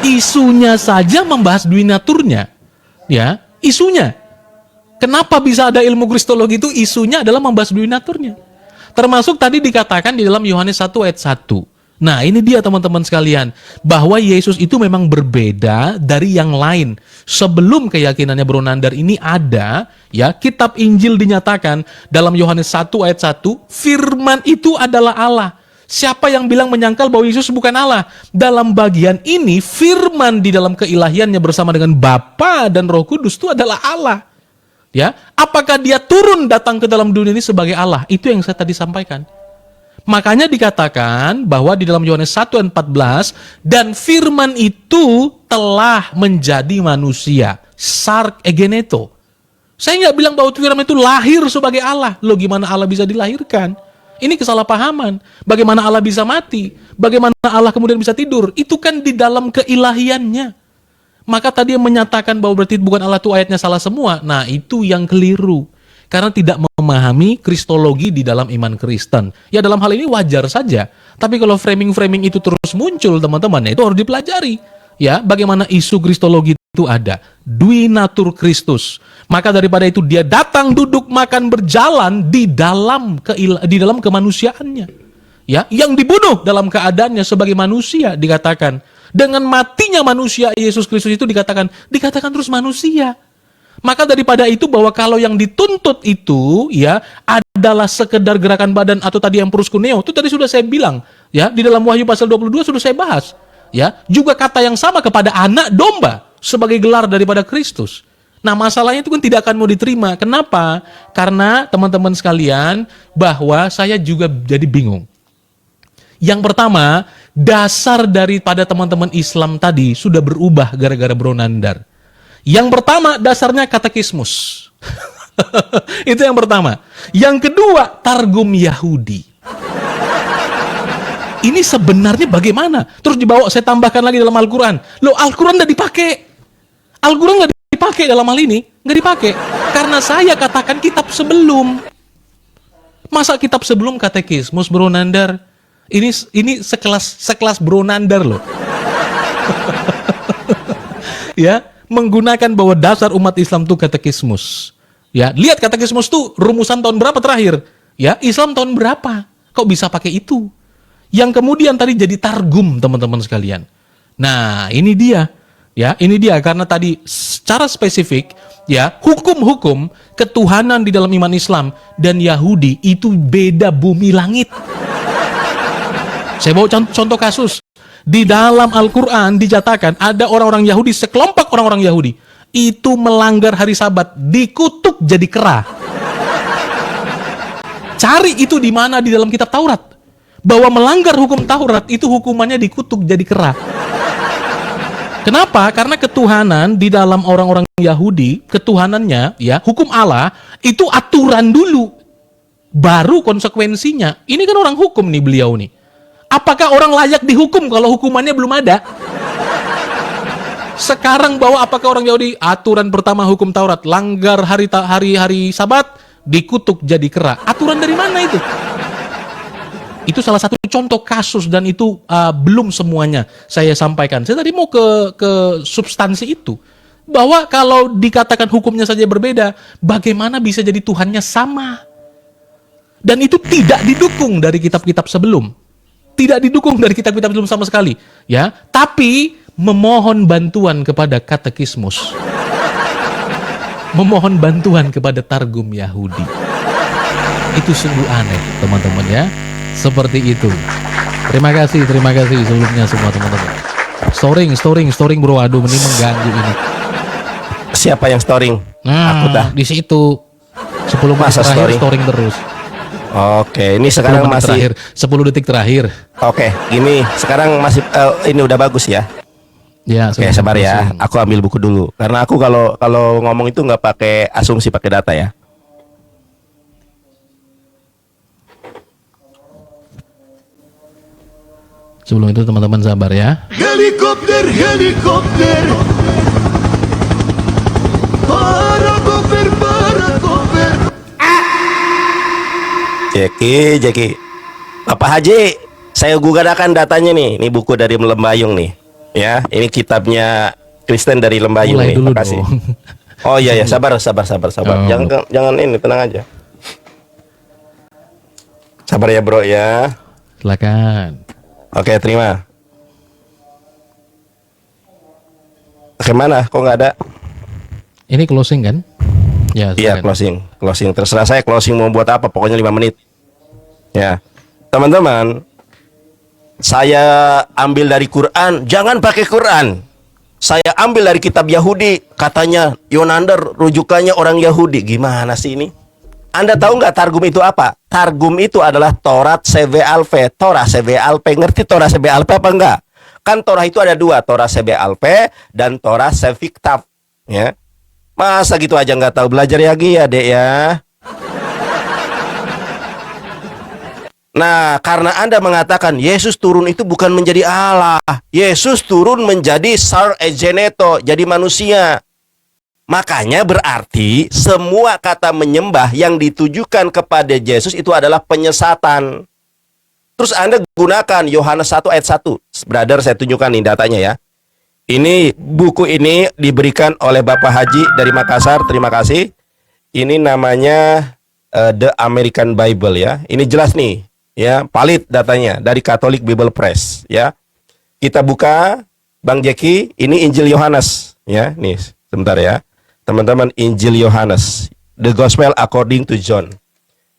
Isunya saja membahas duinaturnya. Ya, isunya. Kenapa bisa ada ilmu kristologi itu? Isunya adalah membahas duinaturnya. Termasuk tadi dikatakan di dalam Yohanes 1 ayat 1. Nah ini dia teman-teman sekalian, bahwa Yesus itu memang berbeda dari yang lain. Sebelum keyakinannya Bro Nandar ini ada, ya kitab Injil dinyatakan dalam Yohanes 1 ayat 1, firman itu adalah Allah. Siapa yang bilang menyangkal bahwa Yesus bukan Allah? Dalam bagian ini, firman di dalam keilahiannya bersama dengan Bapa dan Roh Kudus itu adalah Allah. Ya, apakah dia turun datang ke dalam dunia ini sebagai Allah? Itu yang saya tadi sampaikan. Makanya dikatakan bahwa di dalam Yohanes 1 ayat 14, dan firman itu telah menjadi manusia. Sark egeneto. Saya nggak bilang bahwa firman itu lahir sebagai Allah. Loh gimana Allah bisa dilahirkan? Ini kesalahpahaman. Bagaimana Allah bisa mati? Bagaimana Allah kemudian bisa tidur? Itu kan di dalam keilahiannya. Maka tadi yang menyatakan bahwa berarti bukan Allah itu ayatnya salah semua. Nah itu yang keliru. Karena tidak memahami kristologi di dalam iman Kristen. Ya dalam hal ini wajar saja. Tapi kalau framing-framing itu terus muncul teman-teman, ya itu harus dipelajari. Ya, bagaimana isu kristologi itu ada. Duinatur Kristus. Maka daripada itu dia datang, duduk, makan, berjalan di dalam kemanusiaannya. Ya, yang dibunuh dalam keadaannya sebagai manusia dikatakan. Dengan matinya manusia Yesus Kristus itu dikatakan terus manusia. Maka daripada itu bahwa kalau yang dituntut itu ya adalah sekedar gerakan badan atau tadi yang proskuneo, itu tadi sudah saya bilang ya di dalam Wahyu pasal 22 sudah saya bahas. Ya, juga kata yang sama kepada anak domba sebagai gelar daripada Kristus. Nah, masalahnya itu kan tidak akan mau diterima. Kenapa? Karena teman-teman sekalian bahwa saya juga jadi bingung. Yang pertama, dasar daripada teman-teman Islam tadi sudah berubah gara-gara Bro Nandar. Yang pertama dasarnya katekismus. Itu yang pertama. Yang kedua Targum Yahudi. Ini sebenarnya bagaimana? Terus dibawa saya tambahkan lagi dalam Al-Quran. Loh Al-Quran nggak dipakai. Al-Quran nggak dipakai dalam hal ini. Nggak dipakai. Karena saya katakan kitab sebelum. Masa kitab sebelum katekismus Bro Nandar? Ini sekelas Bro Nandar loh. Ya. Menggunakan bahwa dasar umat Islam itu katekismus. Ya, lihat katekismus itu rumusan tahun berapa terakhir? Ya, Islam tahun berapa? Kok bisa pakai itu? Yang kemudian tadi jadi targum, teman-teman sekalian. Nah, ini dia. Ya, ini dia karena tadi secara spesifik ya, hukum-hukum ketuhanan di dalam iman Islam dan Yahudi itu beda bumi langit. Saya bawa contoh kasus. Di dalam Al-Quran dinyatakan ada orang-orang Yahudi, sekelompok orang-orang Yahudi itu melanggar hari Sabat, dikutuk jadi kera. Cari itu di mana di dalam kitab Taurat. Bahwa melanggar hukum Taurat itu hukumannya dikutuk jadi kera. Kenapa? Karena ketuhanan di dalam orang-orang Yahudi, ketuhanannya ya, hukum Allah itu aturan dulu. Baru konsekuensinya. Ini kan orang hukum nih beliau nih. Apakah orang layak dihukum kalau hukumannya belum ada? Sekarang bahwa apakah orang Yahudi aturan pertama hukum Taurat langgar hari Sabat dikutuk jadi kera. Aturan dari mana itu? Itu salah satu contoh kasus dan itu belum semuanya saya sampaikan. Saya tadi mau ke substansi itu. Bahwa kalau dikatakan hukumnya saja berbeda, bagaimana bisa jadi Tuhannya sama? Dan itu tidak didukung dari kitab-kitab sebelum. Tidak didukung dari kitab-kitab sebelum sama sekali, ya. Tapi memohon bantuan kepada katekismus, memohon bantuan kepada Targum Yahudi. Itu sungguh aneh, teman-teman ya. Seperti itu. Terima kasih sebelumnya semua teman-teman. Storing bro, aduh ini mengganggu ini. Siapa yang storing? Nah, aku dah di situ 10 masa menit terakhir storing terus. Oke, ini 10 sekarang menit masih terakhir, 10 detik terakhir. oke. Gini, sekarang masih ini udah bagus ya. Ya, Oke, sudah sabar ya. closing. Aku ambil buku dulu. Karena aku kalau ngomong itu nggak pakai asumsi, pakai data ya. Sebelum itu teman-teman sabar ya. Helikopter, helikopter. Parakoper, parakoper. Jeki. Bapak Haji, saya gugadakan datanya nih. Ini buku dari Lembayung nih. Ya, ini kitabnya Kristen dari Lembayung Mulai nih. dulu Makasih. dong. Oh iya ya, sabar. Oh. Jangan ini, tenang aja. Sabar ya, Bro ya. Silakan. Oke, terima. Bagaimana? Kok nggak ada? Ini closing kan? Ya, Iya, silakan. closing. Terserah saya closing mau buat apa, pokoknya 5 menit. Ya. Teman-teman, saya ambil dari Quran, jangan pakai Quran. Saya ambil dari kitab Yahudi, katanya Yonander rujukannya orang Yahudi. Gimana sih ini? Anda tahu nggak Targum itu apa? Targum itu adalah Torat CBALP. Torah CBALP, ngerti Torah CBALP apa enggak? Kan Torah itu ada dua, Torah CBALP dan Torah Sefiktav. Ya, masa gitu aja nggak tahu? Belajar lagi ya, Dek ya. Nah, karena Anda mengatakan Yesus turun itu bukan menjadi Allah. Yesus turun menjadi Sar Egeneto, jadi manusia. Makanya berarti semua kata menyembah yang ditujukan kepada Yesus itu adalah penyesatan. Terus Anda gunakan Yohanes 1 ayat 1. Brother, saya tunjukkan nih datanya ya. Ini buku ini diberikan oleh Bapak Haji dari Makassar, terima kasih. Ini namanya The American Bible ya. Ini jelas nih ya, valid datanya dari Catholic Bible Press ya. Kita buka Bang Jeki, ini Injil Yohanes ya. Nih, sebentar ya. Teman-teman, Injil Yohanes, The Gospel According to John.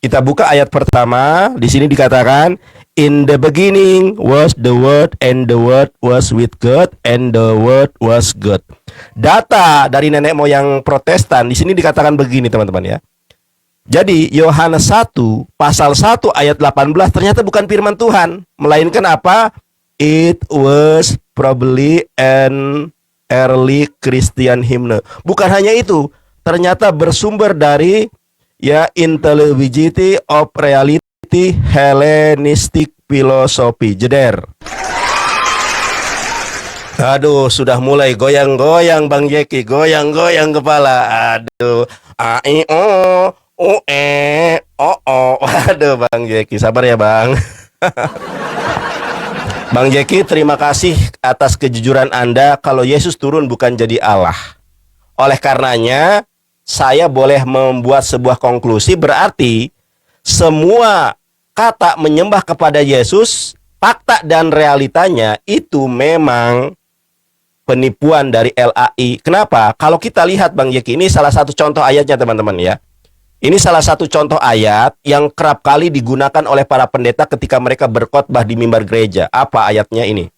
Kita buka ayat pertama. Di sini dikatakan, in the beginning was the Word, and the Word was with God, and the Word was God. Data dari nenek moyang Protestan di sini dikatakan begini, teman-teman ya. Jadi Yohanes 1 pasal 1 ayat 18 ternyata bukan firman Tuhan, melainkan apa? It was probably an early Christian hymn. Bukan hanya itu, ternyata bersumber dari ya intelligibility of reality Hellenistic philosophy. Jeder. Aduh, sudah mulai goyang-goyang Bang Jeki, goyang-goyang kepala. Aduh, Waduh Bang Jeki, sabar ya Bang. Bang Jeki, terima kasih atas kejujuran Anda kalau Yesus turun bukan jadi Allah. Oleh karenanya, saya boleh membuat sebuah konklusi, berarti semua kata menyembah kepada Yesus, fakta dan realitanya itu memang penipuan dari LAI. Kenapa? Kalau kita lihat Bang Jeki, ini salah satu contoh ayatnya teman-teman ya. Ini salah satu contoh ayat yang kerap kali digunakan oleh para pendeta ketika mereka berkhotbah di mimbar gereja. Apa ayatnya ini?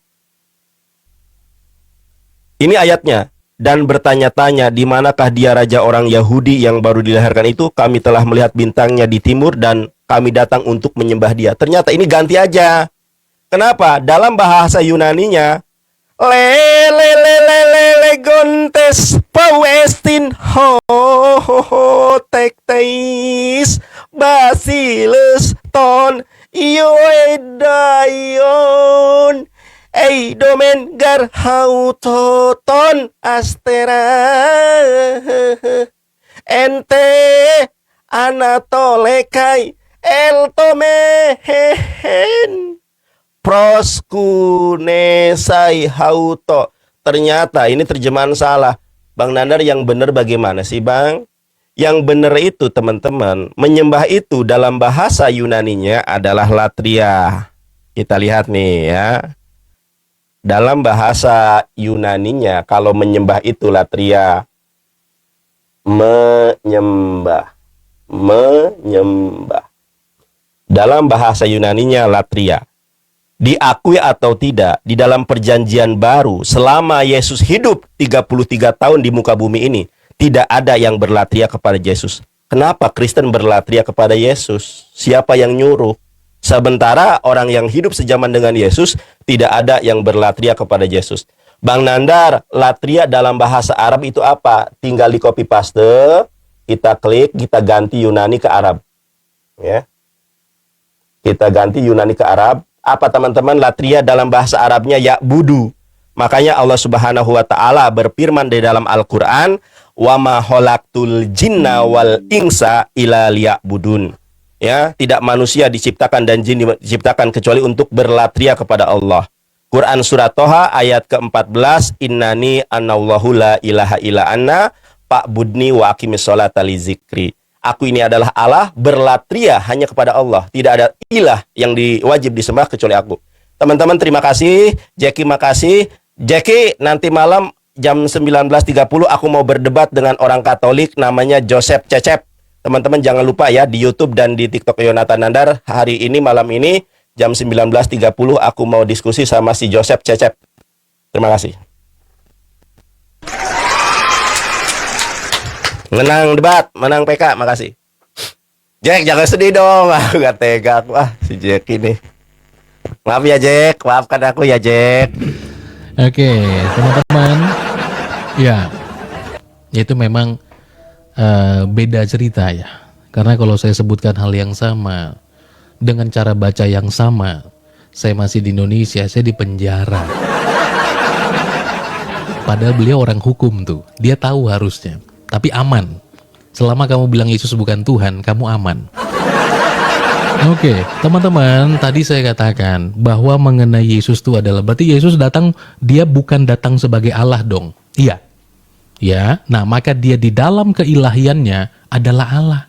Ini ayatnya. Dan bertanya-tanya, di manakah dia raja orang Yahudi yang baru dilahirkan itu? Kami telah melihat bintangnya di timur dan kami datang untuk menyembah dia. Ternyata ini ganti aja. Kenapa? Dalam bahasa Yunaninya, le gontes pauestin ho tekteis basiles ton ioedayon eidomen garhautoton astera ente anatolekai eltomehen proskunesai hauto. Ternyata ini terjemahan salah. Bang Nandar, yang benar bagaimana sih Bang? Yang benar itu teman-teman, menyembah itu dalam bahasa Yunaninya adalah latria. Kita lihat nih ya. Dalam bahasa Yunaninya kalau menyembah itu latria. Menyembah. Dalam bahasa Yunaninya latria. Diakui atau tidak, di dalam perjanjian baru, selama Yesus hidup 33 tahun di muka bumi ini, tidak ada yang berlatria kepada Yesus. Kenapa Kristen berlatria kepada Yesus? Siapa yang nyuruh? Sementara orang yang hidup sejaman dengan Yesus tidak ada yang berlatria kepada Yesus. Bang Nandar, latria dalam bahasa Arab itu apa? Tinggal di copy paste, kita klik, kita ganti Yunani ke Arab. Ya. Kita ganti Yunani ke Arab. Apa teman-teman latria dalam bahasa Arabnya? Ya'budu. Makanya Allah Subhanahu wa taala berfirman di dalam Al-Qur'an, "Wa ma khalaqtul jinna wal insa illa liya'budun." Ya, tidak manusia diciptakan dan jin diciptakan kecuali untuk berlatria kepada Allah. Quran surat Toha ayat ke-14, "Innani anallahu la ilaha illa anna fa'budni wa aqimis sholata li zikri." Aku ini adalah Allah, berlatria hanya kepada Allah. Tidak ada ilah yang wajib disembah kecuali aku. Teman-teman terima kasih, Jackie makasih. Jackie, nanti malam jam 19.30 aku mau berdebat dengan orang Katolik namanya Joseph Cecep. Teman-teman jangan lupa ya di YouTube dan di TikTok Yonatan Nandar hari ini malam ini jam 19.30 aku mau diskusi sama si Joseph Cecep. Terima kasih. Menang debat, menang PK, makasih. Jack jangan sedih dong, gak tega aku si Jack ini. Maaf ya Jack, maafkan aku ya Jack. Oke, teman-teman, ya itu memang beda cerita ya. Karena kalau saya sebutkan hal yang sama dengan cara baca yang sama, saya masih di Indonesia, saya di penjara. Padahal beliau orang hukum tuh, dia tahu harusnya, tapi aman. Selama kamu bilang Yesus bukan Tuhan, kamu aman. Oke, teman-teman, tadi saya katakan bahwa mengenai Yesus itu adalah berarti Yesus datang, dia bukan datang sebagai Allah dong. Iya. Ya, nah maka dia di dalam keilahiannya adalah Allah.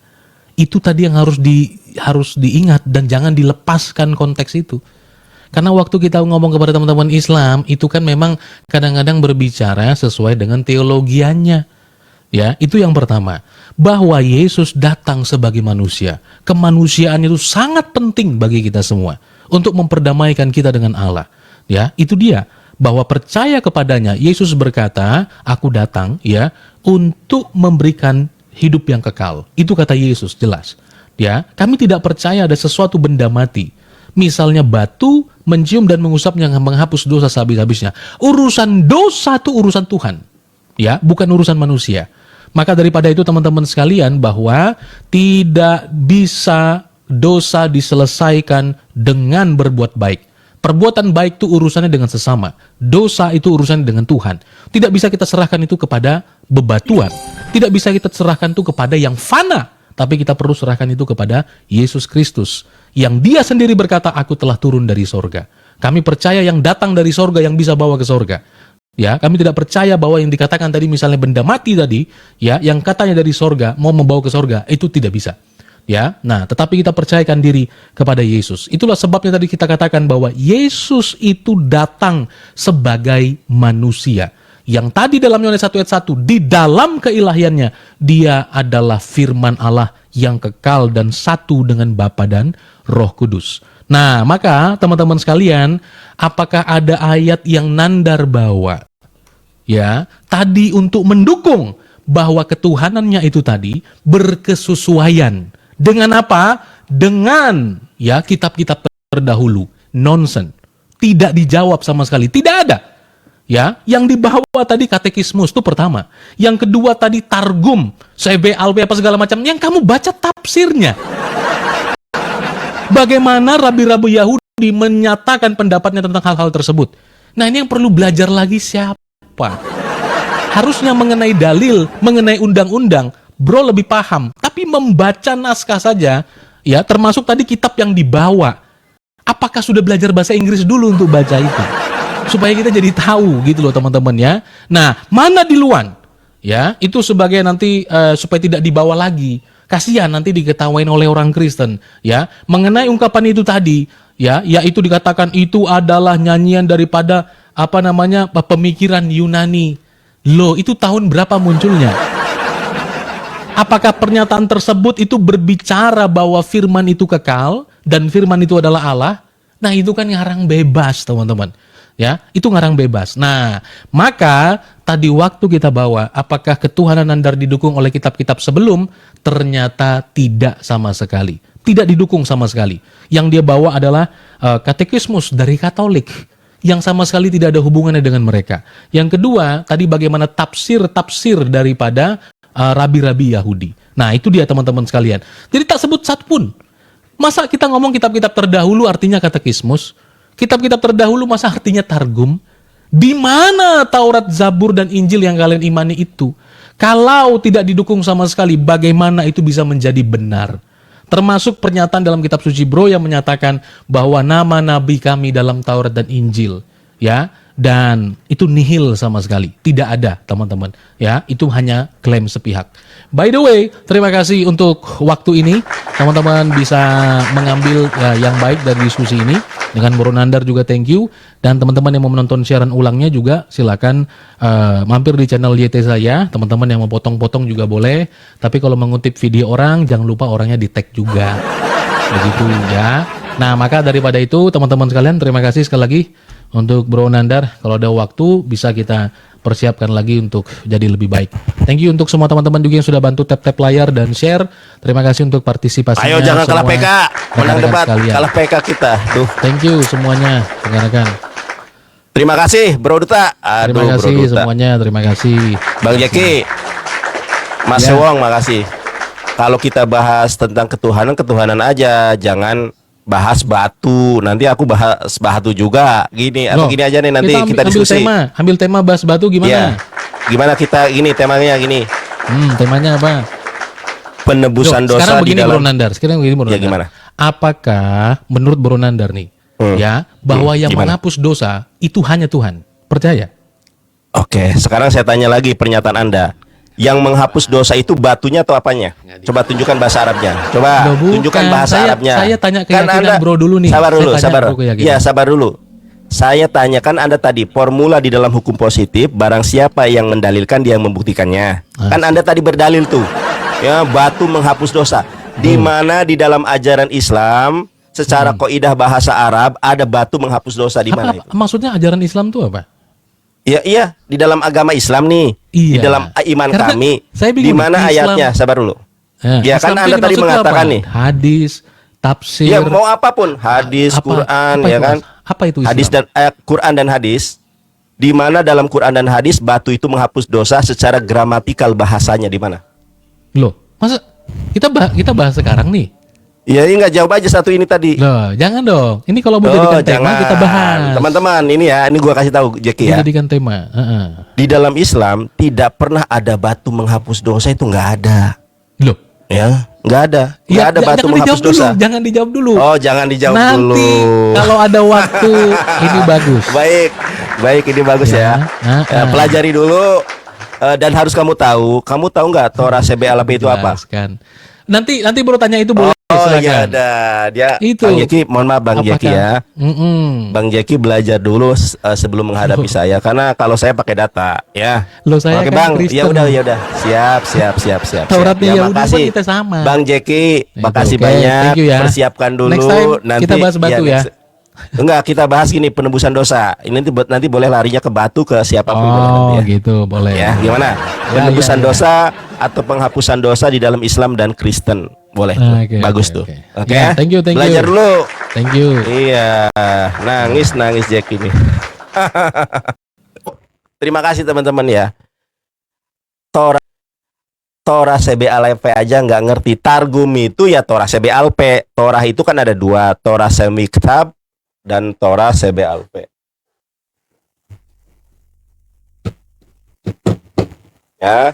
Itu tadi yang harus diingat dan jangan dilepaskan konteks itu. Karena waktu kita ngomong kepada teman-teman Islam, itu kan memang kadang-kadang berbicara sesuai dengan teologianya. Ya, itu yang pertama. Bahwa Yesus datang sebagai manusia. Kemanusiaan itu sangat penting bagi kita semua untuk memperdamaikan kita dengan Allah. Ya, itu dia. Bahwa percaya kepadanya, Yesus berkata, "Aku datang ya untuk memberikan hidup yang kekal." Itu kata Yesus, jelas. Ya, kami tidak percaya ada sesuatu benda mati. Misalnya batu mencium dan mengusapnya menghapus dosa sehabis-habisnya. Urusan dosa itu urusan Tuhan. Ya, bukan urusan manusia. Maka daripada itu teman-teman sekalian bahwa tidak bisa dosa diselesaikan dengan berbuat baik. Perbuatan baik itu urusannya dengan sesama. Dosa itu urusannya dengan Tuhan. Tidak bisa kita serahkan itu kepada bebatuan. Tidak bisa kita serahkan itu kepada yang fana. Tapi kita perlu serahkan itu kepada Yesus Kristus. Yang dia sendiri berkata, "Aku telah turun dari sorga." Kami percaya yang datang dari sorga yang bisa bawa ke sorga. Ya, kami tidak percaya bahwa yang dikatakan tadi misalnya benda mati tadi, ya, yang katanya dari sorga mau membawa ke sorga, itu tidak bisa. Ya, nah, tetapi kita percayakan diri kepada Yesus. Itulah sebabnya tadi kita katakan bahwa Yesus itu datang sebagai manusia. Yang tadi dalam Yohanes 1 ayat 1, di dalam keilahiannya, dia adalah firman Allah yang kekal dan satu dengan Bapa dan Roh Kudus. Nah, maka teman-teman sekalian, apakah ada ayat yang Nandar bawa? Ya, tadi untuk mendukung bahwa ketuhanannya itu tadi berkesesuaian. Dengan apa? Dengan ya kitab-kitab terdahulu. Nonsen. Tidak dijawab sama sekali. Tidak ada. Ya, yang dibawa tadi katekismus itu pertama. Yang kedua tadi targum, CB, Albe apa segala macam. Yang kamu baca tafsirnya. Bagaimana rabi-rabi Yahudi menyatakan pendapatnya tentang hal-hal tersebut. Nah, ini yang perlu belajar lagi siapa? Harusnya mengenai dalil, mengenai undang-undang, bro lebih paham. Tapi membaca naskah saja, ya termasuk tadi kitab yang dibawa. Apakah sudah belajar bahasa Inggris dulu untuk baca itu? Supaya kita jadi tahu gitu loh teman-teman ya. Nah, mana diluan? Ya, itu sebagai nanti supaya tidak dibawa lagi. Kasihan nanti diketawain oleh orang Kristen, ya. Mengenai ungkapan itu tadi, ya, yaitu dikatakan itu adalah nyanyian daripada pemikiran Yunani. Loh, itu tahun berapa munculnya? Apakah pernyataan tersebut itu berbicara bahwa firman itu kekal dan firman itu adalah Allah? Nah, itu kan ngarang bebas, teman-teman. Ya, itu ngarang bebas. Nah, maka tadi waktu kita bawa, apakah ketuhanan Anda didukung oleh kitab-kitab sebelum? Ternyata tidak sama sekali. Tidak didukung sama sekali. Yang dia bawa adalah katekismus dari Katolik, yang sama sekali tidak ada hubungannya dengan mereka. Yang kedua, tadi bagaimana tafsir-tafsir daripada rabi-rabi Yahudi. Nah, itu dia teman-teman sekalian. Jadi tak sebut satu pun. Masa kita ngomong kitab-kitab terdahulu artinya katekismus? Kitab-kitab terdahulu masa artinya targum? Di mana Taurat, Zabur, dan Injil yang kalian imani itu? Kalau tidak didukung sama sekali, bagaimana itu bisa menjadi benar? Termasuk pernyataan dalam kitab suci Bro yang menyatakan bahwa nama nabi kami dalam Taurat dan Injil, ya, dan itu nihil sama sekali, tidak ada teman-teman, ya, itu hanya klaim sepihak. By the way, terima kasih untuk waktu ini, teman-teman bisa mengambil yang baik dari diskusi ini. Dengan Bro Nandar juga thank you, dan teman-teman yang mau menonton siaran ulangnya juga silakan mampir di channel YT saya. Teman-teman yang mau potong-potong juga boleh, tapi kalau mengutip video orang jangan lupa orangnya di tag juga, begitu ya. Nah, maka daripada itu teman-teman sekalian, terima kasih sekali lagi untuk Bro Nandar. Kalau ada waktu bisa kita persiapkan lagi untuk jadi lebih baik. Thank you untuk semua teman-teman juga yang sudah bantu tap-tap layar dan share. Terima kasih untuk partisipasinya. Ayo jangan kalah PK, menang debat, sekalian. kalah PK kita. Tuh. Thank you semuanya, rekan-rekan. Terima kasih Bro Duta. Aduh, Terima kasih Bro Duta. semuanya, terima kasih. Bang Jeki, Mas Ya. Sewong, makasih. Kalau kita bahas tentang ketuhanan aja, jangan bahas batu. Nanti aku bahas batu juga. Gini, atau Loh, gini aja nih nanti kita ambil diskusi. ambil tema bahas batu gimana? Iya. Gimana kita gini temanya gini. Temanya apa? Penebusan Loh, dosa sekarang di begini dalam. Bro Nandar, sekarang begini Bro Ya, Nandar. gimana? Apakah menurut Bro Nandar nih, ya, bahwa yang Gimana? menghapus dosa itu hanya Tuhan? Percaya? Oke, sekarang saya tanya lagi pernyataan Anda. Yang menghapus dosa itu batunya atau apanya? Coba tunjukkan bahasa Arabnya. Coba Loh, bukan. tunjukkan bahasa Arabnya. Saya tanya Kan keyakinan Bro dulu nih. Sabar Saya dulu, tanya sabar. Bro keyakinan. Iya, sabar dulu. Saya tanyakan Anda tadi formula di dalam hukum positif, barang siapa yang mendalilkan dia yang membuktikannya. Kan Anda tadi berdalil tuh. Ya, batu menghapus dosa. Di mana di dalam ajaran Islam secara kaidah bahasa Arab ada batu menghapus dosa di mana itu? Maksudnya ajaran Islam itu apa? Iya, di dalam agama Islam nih, di Iya. dalam iman Karena kami. saya bingung, Di mana Islam- ayatnya? Sabar dulu. Ya kan Islam itu Anda tadi maksudnya mengatakan apa? nih. Hadis, tafsir. Ya mau apapun, hadis, Apa- Quran, apa ya itu, kan? Mas? Apa itu Islam? Hadis dan Quran dan hadis. Di mana dalam Quran dan hadis batu itu menghapus dosa secara gramatikal bahasanya di mana? Loh, masa kita bahas sekarang nih? Ya ini nggak jawab aja satu ini tadi. Loh, jangan dong. Ini kalau mau jadikan tema kita bahas. Teman-teman, ini ya, ini gua kasih tahu Jeki ya. Jadikan tema. Di dalam Islam tidak pernah ada batu menghapus dosa, itu nggak ada. Loh, Ya, nggak ada. Nggak ya, ada batu jangan menghapus dijawab dosa. dulu. Jangan dijawab dulu. Oh, jangan dijawab Nanti dulu. kalau ada waktu ini bagus. Baik, baik, ini bagus ya. Ya, pelajari dulu. Dan harus kamu tahu nggak Torah CBLP itu apa? Jelaskan. Nanti baru tanya itu boleh. Oh silakan. iya ada. Dia Itu. Bang Jeki, mohon maaf Bang Jeki ya. Bang Jeki belajar dulu sebelum menghadapi saya, karena kalau saya pakai data ya. Loh, saya Oke kan Bang, Kristen. ya udah. Siap. Tauratnya Ya, Yahudi makasih. pun kita sama. Bang Jeki, Itu, makasih oke. banyak. Thank you ya. Persiapkan dulu. Next time nanti kita bahas batu ya. Enggak, kita bahas gini penebusan dosa. Ini nanti boleh larinya ke batu ke siapapun boleh Oh, nanti ya. gitu, boleh. Ya, gimana? Ya, Penebusan ya. dosa atau penghapusan dosa di dalam Islam dan Kristen. Boleh. Ah, oke, Bagus oke, tuh. oke. Oke. Ya, thank you. Belajar dulu. Thank you. Iya, nangis Jack ini. Terima kasih teman-teman ya. Torah CBLP aja nggak ngerti. Targum itu ya Torah CBLP. Torah itu kan ada dua, Torah Semiktab dan Torah CBLP. Ya.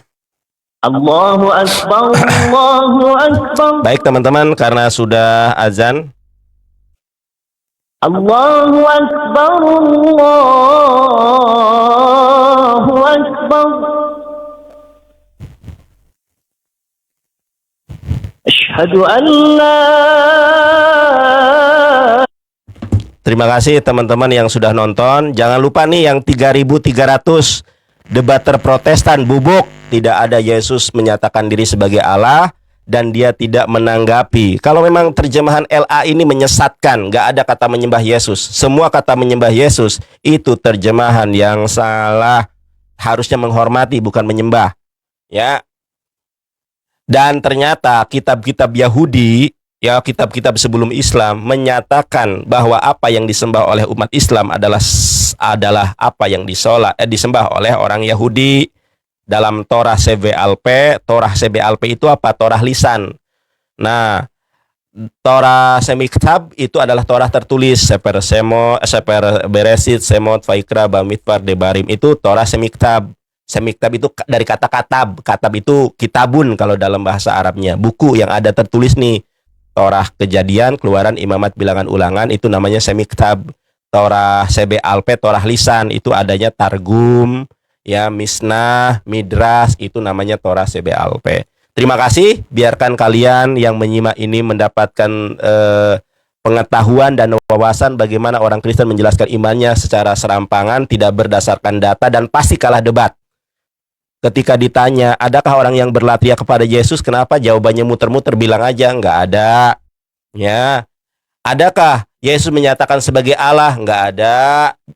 Allahu Akbar, Allahu Akbar, Baik teman-teman, karena sudah azan, Allahu Akbar, Allahu Akbar. Asyhadu an la. terima kasih teman-teman yang sudah nonton. Jangan lupa nih yang 3.300 debater Protestan bubuk. Tidak ada Yesus menyatakan diri sebagai Allah dan dia tidak menanggapi. Kalau memang terjemahan LA ini menyesatkan, nggak ada kata menyembah Yesus. Semua kata menyembah Yesus itu terjemahan yang salah. harusnya menghormati bukan menyembah. Ya. Dan ternyata kitab-kitab Yahudi, ya kitab-kitab sebelum Islam menyatakan bahwa apa yang disembah oleh umat Islam adalah apa yang disembah oleh orang Yahudi. Dalam Torah CBLP itu apa? Torah lisan. Nah, Torah Semiktab itu adalah Torah tertulis, Seper Beresit, Semot, Vaikra, Bamidbar, Debarim, itu Torah Semiktab. Semiktab itu dari kata katab. Katab itu kitabun kalau dalam bahasa Arabnya, buku yang ada tertulis nih. Torah Kejadian, Keluaran, Imamat, Bilangan, Ulangan itu namanya Semiktab. Torah CBLP, Torah lisan itu adanya Targum, ya Misnah, Midras, itu namanya Torah CBLP. Terima kasih, biarkan kalian yang menyimak ini mendapatkan pengetahuan dan wawasan bagaimana orang Kristen menjelaskan imannya secara serampangan, tidak berdasarkan data, dan pasti kalah debat. Ketika ditanya, adakah orang yang berlatih kepada Yesus? Kenapa? Jawabannya muter-muter, bilang aja, nggak ada. Ya, adakah Yesus menyatakan sebagai Allah? Nggak ada.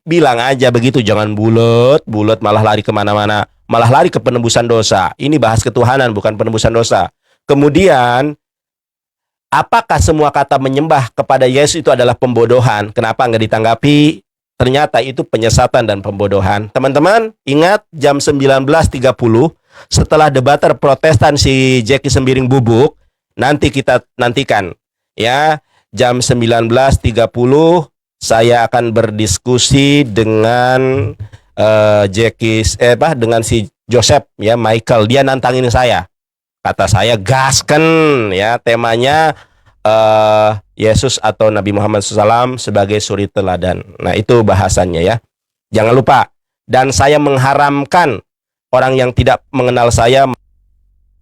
Bilang aja begitu, jangan bulet malah lari kemana-mana, malah lari ke penebusan dosa. Ini bahas ketuhanan, bukan penebusan dosa. Kemudian, apakah semua kata menyembah kepada Yesus itu adalah pembodohan? Kenapa nggak ditanggapi? Ternyata itu penyesatan dan pembodohan. Teman-teman, ingat jam 19.30 setelah debater Protestan si Jeki Sembiring Bubuk, nanti kita nantikan ya, jam 19.30 saya akan berdiskusi dengan dengan si Joseph ya, Michael. Dia nantangin saya. Kata saya, gasken ya, temanya Yesus atau Nabi Muhammad SAW sebagai suri teladan. Nah, itu bahasannya ya. Jangan lupa. Dan saya mengharamkan orang yang tidak mengenal saya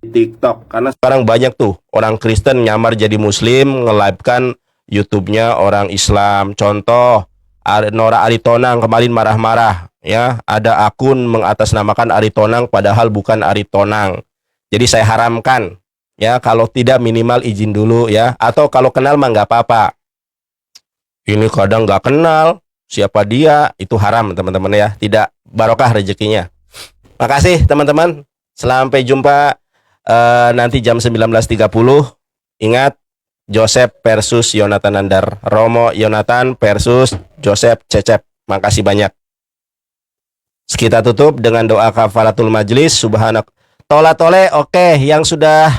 di TikTok, karena sekarang banyak tuh orang Kristen nyamar jadi Muslim, nge-live-kan YouTube-nya orang Islam. Contoh, Nora Aritonang kemarin marah-marah ya, ada akun mengatasnamakan Aritonang padahal bukan Aritonang. Jadi saya haramkan. Ya, kalau tidak minimal izin dulu ya. Atau kalau kenal mah nggak apa-apa. Ini kadang nggak kenal siapa dia, itu haram teman-teman ya. Tidak barokah rezekinya. Makasih teman-teman. Sampai jumpa nanti jam 19.30. Ingat, Joseph versus Yonatan Nandar. Romo Yonatan versus Joseph Cecep. Makasih banyak. Kita tutup dengan doa kafaratul majlis. Subhanak. Tola Tole, oke, yang sudah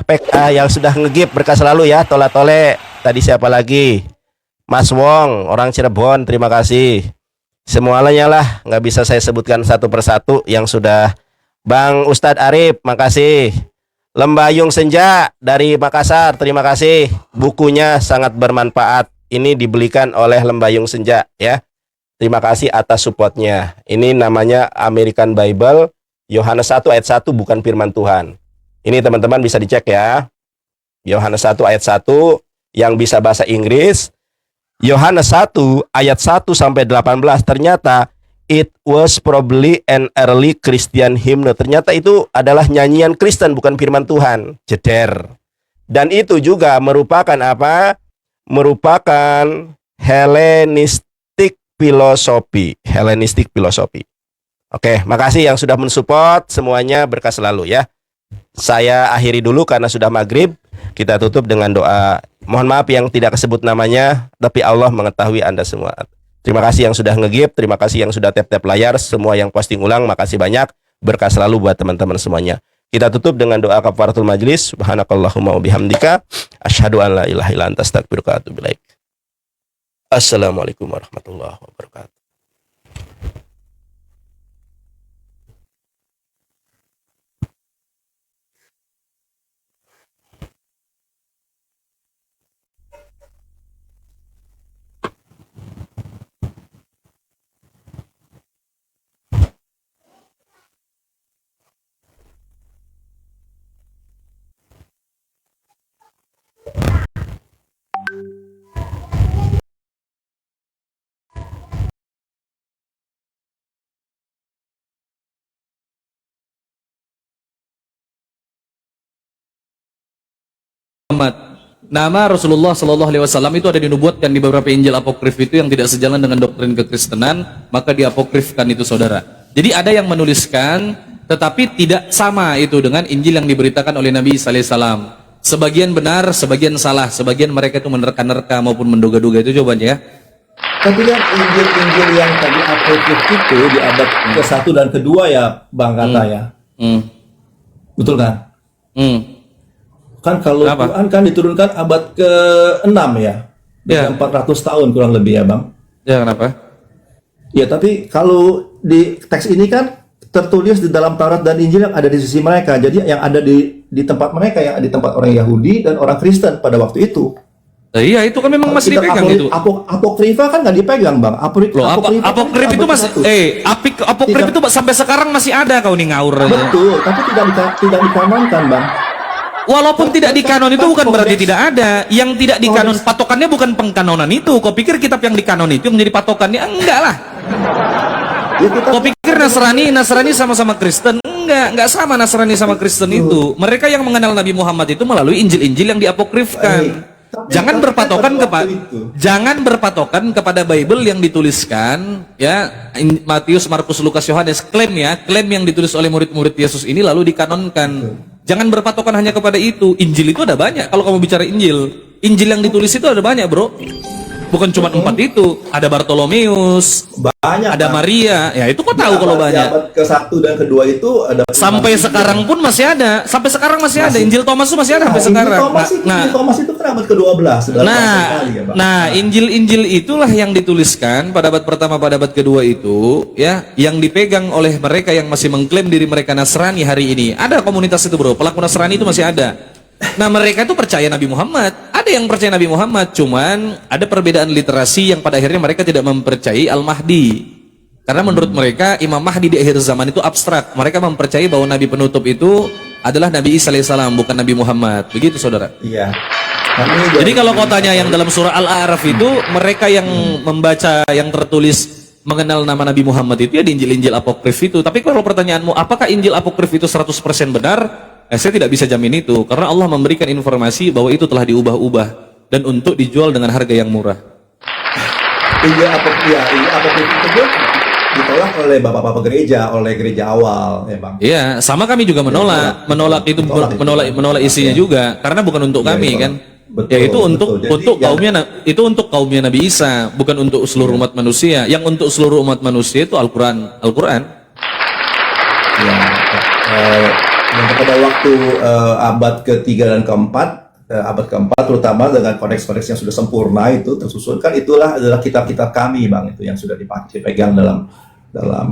ngegip berkah selalu ya. Tola Tole, tadi siapa lagi? Mas Wong, orang Cirebon, terima kasih. Semuanya lah, nggak bisa saya sebutkan satu persatu yang sudah. Bang Ustadz Arif, makasih. Lembayung Senja dari Makassar, terima kasih. Bukunya sangat bermanfaat. Ini dibelikan oleh Lembayung Senja ya. Terima kasih atas supportnya. Ini namanya American Bible. Yohanes 1 ayat 1 bukan firman Tuhan. Ini teman-teman bisa dicek ya. Yohanes 1 ayat 1 yang bisa bahasa Inggris. Yohanes 1 ayat 1 sampai 18 ternyata it was probably an early Christian hymn. Ternyata itu adalah nyanyian Kristen bukan firman Tuhan. Jeder. Dan itu juga merupakan apa? Merupakan Hellenistic philosophy. Hellenistic philosophy. Oke, makasih yang sudah mensupport, semuanya berkah selalu ya. Saya akhiri dulu karena sudah maghrib. Kita tutup dengan doa. Mohon maaf yang tidak kesebut namanya, tapi Allah mengetahui Anda semua. Terima kasih yang sudah nge-give, terima kasih yang sudah tap-tap layar, semua yang posting ulang, makasih banyak. Berkah selalu buat teman-teman semuanya. Kita tutup dengan doa kafaratul majlis. Subhanakallahumma wa bihamdika, asyhadu an la ilaha illa anta astaghfiruka wa atubu ilaik. Assalamualaikum warahmatullahi wabarakatuh. Muhammad. Nama Rasulullah Shallallahu Alaihi Wasallam itu ada dinubuatkan di beberapa Injil apokrif itu yang tidak sejalan dengan doktrin kekristenan, maka diapokrifkan itu saudara. Jadi ada yang menuliskan, tetapi tidak sama itu dengan Injil yang diberitakan oleh Nabi sallallahu alaihi wasallam. Sebagian benar, sebagian salah. Sebagian mereka itu menerka-nerka maupun menduga-duga itu jawabannya ya. Tapi kan Injil yang tadi apokrif itu di abad ke-1 dan kedua ya Bang kata ya. Betul kan? Kan kalau Kenapa? Quran kan diturunkan abad ke-6 ya. Ya. 400 tahun kurang lebih ya Bang. Ya kenapa? Ya tapi kalau di teks ini kan tertulis di dalam Taurat dan Injil yang ada di sisi mereka. Jadi yang ada di tempat mereka, yang ada di tempat orang Yahudi dan orang Kristen pada waktu itu. Iya itu kan memang masih dipegang itu. Apokrifa kan nggak dipegang Bang. Loh, apokrif itu masih apokrif itu sampai sekarang masih ada kau nih ngaur aja. Betul, tapi tidak dikanonkan Bang. Walaupun tidak dikanon itu bukan berarti tidak ada. Yang tidak dikanon patokannya bukan pengkanonan itu. Kau pikir kitab yang dikanon itu menjadi patokannya? Enggak lah. Ya, Kau pikir Nasrani sama-sama Kristen? Enggak sama Nasrani sama Kristen itu. Mereka yang mengenal Nabi Muhammad itu melalui Injil-Injil yang diapokrifkan. Jangan berpatokan kepada Bible yang dituliskan ya Matius, Markus, Lukas, Yohanes, klaim yang ditulis oleh murid-murid Yesus ini lalu dikanonkan. Jangan berpatokan hanya kepada itu. Injil itu ada banyak. Kalau kamu bicara Injil yang ditulis itu ada banyak, Bro. Bukan cuma 4 itu, ada Bartolomeus, banyak, ada Bang. Maria. Ya itu kok tahu kalau banyak. Abad ke-1 dan kedua itu ada Sampai sekarang pun masih ada. Sampai sekarang masih ada. Injil Thomas itu masih ada sampai sekarang. Injil Thomas itu kan abad ke-12. Injil itulah yang dituliskan pada abad pertama, pada abad kedua itu, ya, yang dipegang oleh mereka yang masih mengklaim diri mereka Nasrani hari ini. Ada komunitas itu, Bro. Pelaku Nasrani itu masih ada. Nah, mereka itu percaya Nabi Muhammad. Ada yang percaya Nabi Muhammad, cuman ada perbedaan literasi yang pada akhirnya mereka tidak mempercayai Al-Mahdi. Karena menurut mereka Imam Mahdi di akhir zaman itu abstrak. Mereka mempercayai bahwa Nabi penutup itu adalah Nabi Isa alaihissalam, bukan Nabi Muhammad. Begitu, saudara. Iya. Jadi kalau kotanya yang dalam surah Al-A'raf itu, mereka yang membaca yang tertulis mengenal nama Nabi Muhammad itu ya di Injil-Injil apokrif itu. Tapi kalau pertanyaanmu, apakah Injil apokrif itu 100% benar? Saya tidak bisa jamin itu, karena Allah memberikan informasi bahwa itu telah diubah-ubah dan untuk dijual dengan harga yang murah. Injil apokrif itu pun ditolak oleh bapak-bapak gereja, oleh gereja awal, ya Bang. Iya, sama kami juga menolak isinya juga, karena bukan untuk kami kan. Betul, Ya itu untuk untuk kaumnya Nabi Isa, bukan untuk seluruh umat manusia. Yang untuk seluruh umat manusia itu Al-Qur'an. Ya, dan pada waktu abad ke-3 dan ke-4, abad ke-4 terutama dengan kodeks-kodeks yang sudah sempurna itu tersusun, kan itulah adalah kitab-kitab kami Bang, itu yang sudah dipegang dalam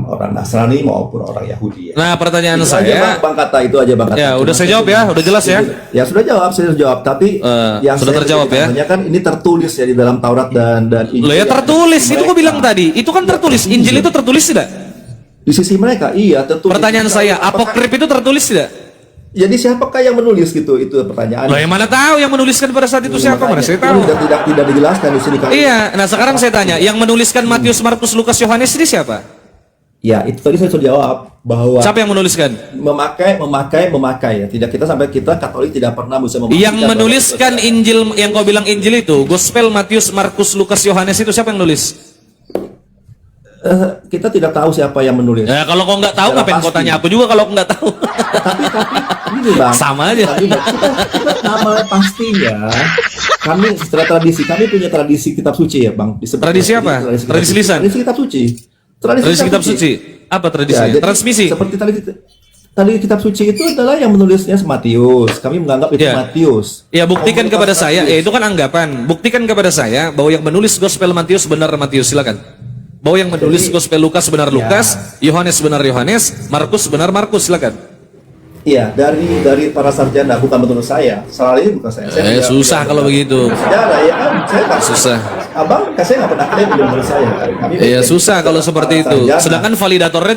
orang Nasrani maupun orang Yahudi ya. Nah, pertanyaan Itu saya aja, Bang kata itu aja Bang kata. ya udah saya jawab ya, udah jelas ya. Ya sudah jawab, tapi yang sudah saya terjawab ya. tanya kan ini tertulis ya di dalam Taurat dan Injil. Loh ya tertulis, itu Mereka. gua bilang tadi, itu kan tertulis. Injil itu tertulis tidak? Di sisi mereka, iya tertulis. Pertanyaan saya, apokrif itu tertulis tidak? Jadi siapakah yang menulis gitu? Itu pertanyaan. Loh yang mana tahu yang menuliskan pada saat itu siapa? Mana saya tahu. Tidak dijelaskan di sini. Iya, nah sekarang saya tanya, yang menuliskan Matius, Markus, Lukas, Yohanes ini siapa? Ya, itu tadi saya sudah jawab bahwa Siapa yang menuliskan? memakai ya. Tidak, kita Katolik tidak pernah bisa memakai. Yang menuliskan Injil, yang kau bilang Injil itu, Gospel Matius, Markus, Lukas, Yohanes itu siapa yang nulis? Kita tidak tahu siapa yang menulis. Ya kalau kau nggak tahu Secara ngapain kau pasti. tanya aku juga kalau nggak tahu. tapi ini Bang. Sama aja. Kita sama pastinya. Kami secara tradisi, kami punya tradisi kitab suci ya Bang. Tradisi apa? Tradisi lisan? Tradisi kitab suci. Tradisi kitab suci. Apa tradisinya? jadi Transmisi. Seperti tadi kitab suci itu adalah yang menulisnya Matius. Kami menganggap itu Ya. Matius. Ya buktikan Komunitas kepada saya, Matius. ya itu kan anggapan. Buktikan kepada saya bahwa yang menulis Gospel Matius benar Matius, silakan. Bahwa yang menulis Gospel Lukas benar Lukas, Yohanes benar Yohanes, Markus benar Markus, silakan. Iya, dari para sarjana, bukan menurut saya. Soal ini bukan saya. Saya Susah kalau begitu. Sejarah ya kan, saya nggak. Susah. Abang, saya nggak pernah klaim menurut saya. Kami Iya bukan susah kalau para seperti itu. sarjana. Sedangkan validatornya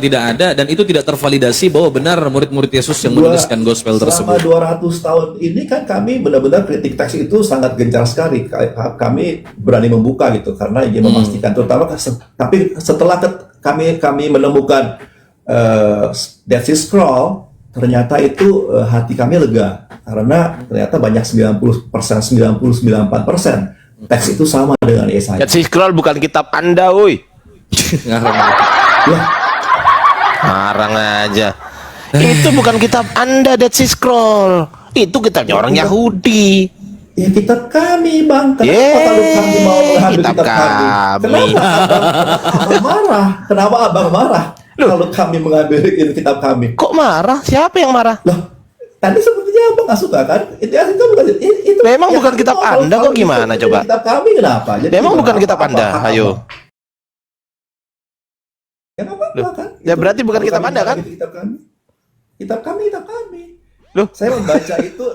tidak ada, dan itu tidak tervalidasi bahwa benar murid-murid Yesus yang menuliskan Gospel Selama tersebut. 200 tahun ini kan kami benar-benar kritik teks itu sangat gencar sekali. Kami berani membuka gitu karena ingin memastikan, terutama tapi setelah kami menemukan Dead Sea Scroll, ternyata itu hati kami lega karena ternyata banyak 99% teks itu sama dengan Yesaya. Dead Sea Scroll bukan kitab Anda, woi. Lah, Marang aja. Itu bukan kitab Anda, Dead Sea Scroll. Itu kitabnya orang Yahudi. ya kitab kami, Bang. Kenapa Yeay, kalau kami mau mengambil kitab kitab kami? kami. Kenapa abang marah? Kenapa abang marah kalau kami mengambil kitab kami? Kok marah? Siapa yang marah? Loh, tadi sepertinya abang nggak suka kan? Itu bukan itu. Memang ya, bukan kitab kalau- Anda, kalau kok gimana itu coba? Kitab kami kenapa? Jadi Memang gimana? bukan kitab Anda. Apa- Ayo. Kenapa kan? Ya, berarti bukan Kalau kitab kami Anda, kan? mengambil Kitab kami. Kitab kami. Loh? Saya membaca itu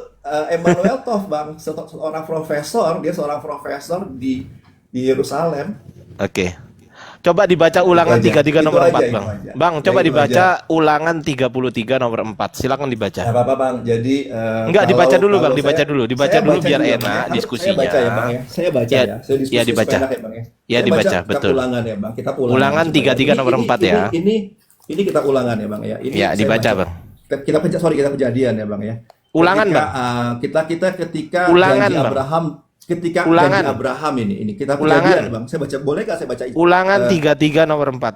Emmanuel Tov, Bang, seorang profesor, dia seorang profesor di Yerusalem. Oke. Coba dibaca ulangan Itu aja. 33 nomor Itu 4, aja, Bang. itu aja. Bang, Ya, coba itu dibaca aja. ulangan 33 nomor 4. Silakan dibaca. Nggak apa-apa, Bang. Jadi Enggak, dibaca dulu, Bang. kalau Dibaca dulu. Dibaca saya dulu baca biar dulu, enak Bang, ya. diskusinya. Saya baca ya, Bang, ya. Saya baca Ya, ya. Saya diskusi ya, dibaca. supaya enak ya, Bang, ya. Ya, Saya dibaca, baca betul. Kita ulangan ya, Bang. Kita Ulangan 33 nomor 4 ya. Ini kita ulangan ya, Bang, ya. Ini Ya, saya dibaca, baca. Bang. Kita kejadian ya, Bang, ya. Ulangan, Ketika, Bang. ketika Ulangan, janji Bang. Abraham, ketika Ulangan. janji Abraham ini kita Ulangan. kejadian, Bang. Saya baca, boleh nggak saya baca? Ulangan 33 nomor 4.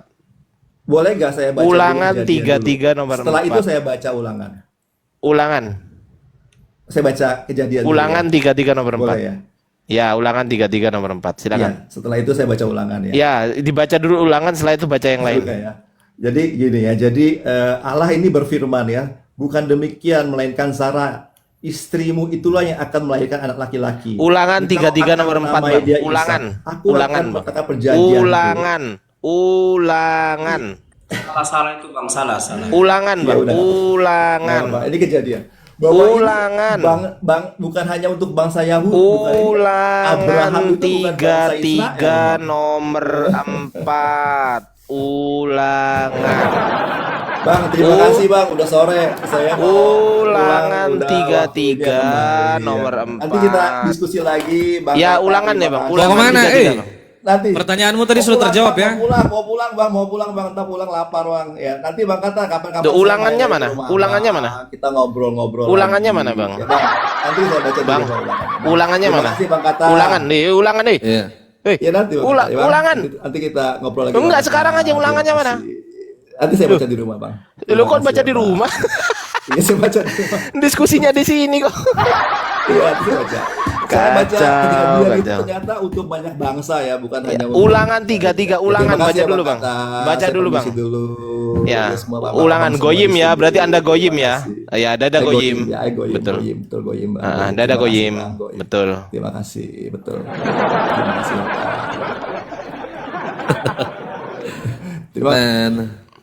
Boleh nggak saya baca? Ulangan dulu kejadian 33 dulu? nomor Setelah 4. itu saya baca ulangan. Ulangan. Saya baca kejadian. dulu, Ulangan ya. 33 nomor 4. Boleh ya? Ya, ulangan 33 nomor 4. Iya. Silakan. Setelah itu saya baca ulangan ya. Ya, dibaca dulu ulangan, setelah itu baca yang lain. Oke, ya. Jadi gini ya. Jadi Allah ini berfirman ya. Bukan demikian, melainkan Sarah istrimu itulah yang akan melahirkan anak laki-laki. Ulangan Engkau 33 akan nomor 4, menamai Bang. dia Ishak. Ulangan. Aku Ulangan, akan Bang. berkata perjanjian. Ulangan. Ulangan. Salah itu Bang, salah. Ulangan, Ya, Bang. udah. Ulangan. Nah, Bang, ini kejadian. Bahwa ini Ulangan. bang, bukan hanya untuk bangsa Yahudi. bukan ini. Abraham Ulangan itu bukan bangsa 33 Israel, nomor 4. Ulangan. Bang, terima kasih Bang, udah sore. Saya mau Ulangan pulang, udah 33 waktunya kembali, nomor ya. 4. Nanti kita diskusi lagi, Bang. Ya, Tata, ulangan terima ya, Bang. kasih. Ulangan Mau kemana, 33, Bang. Nanti. Pertanyaanmu tadi Mau sudah pulang, terjawab Bang, ya? Mau pulang Bang, Entah pulang lapar Bang. Ya, nanti Bang kata kapan-kapan. Tuh, saya ulangannya main mana? ke rumah, Ulangannya Bang. mana? Kita ngobrol-ngobrol. Ulangannya lagi. mana, Bang? Ya, Bang. Nanti saya baca Bang, dulu ulangannya. ulangannya Terima mana? kasih, Bang Kata. Ulangan nih, ulangan nih. Iya. Eh, Ya nanti Bang Kata, ya, Bang. ulangan. Nanti kita ngobrol lagi. Enggak, Bang. sekarang aja Terima ulangannya mana? kasih. Nanti saya baca di rumah, Bang. Lu kok Terima baca kasih, di Bang. rumah? Iya, saya baca di rumah. Diskusinya di sini kok. Iya, nanti saya baca. Saya baca ketika bilang itu kacau. ternyata untuk banyak bangsa ya, bukan hanya untuk Ulangan 33, ulangan Terima kasih baca ya, dulu, Bang. Kata. Baca Saya dulu, Bang. permisi dulu. Ya, semua Bapak, ulangan Bang, goyim semua ya, di berarti sini. Anda goyim Terima ya. kasih. Ya, dada Saya goyim. ya, goyim, Betul. betul goyim, Bang. Ah, Goyim. dada Terima kasih, goyim. Bang, goyim. Betul. Terima kasih, betul. Terima kasih, Bapak. Terima kasih. Dan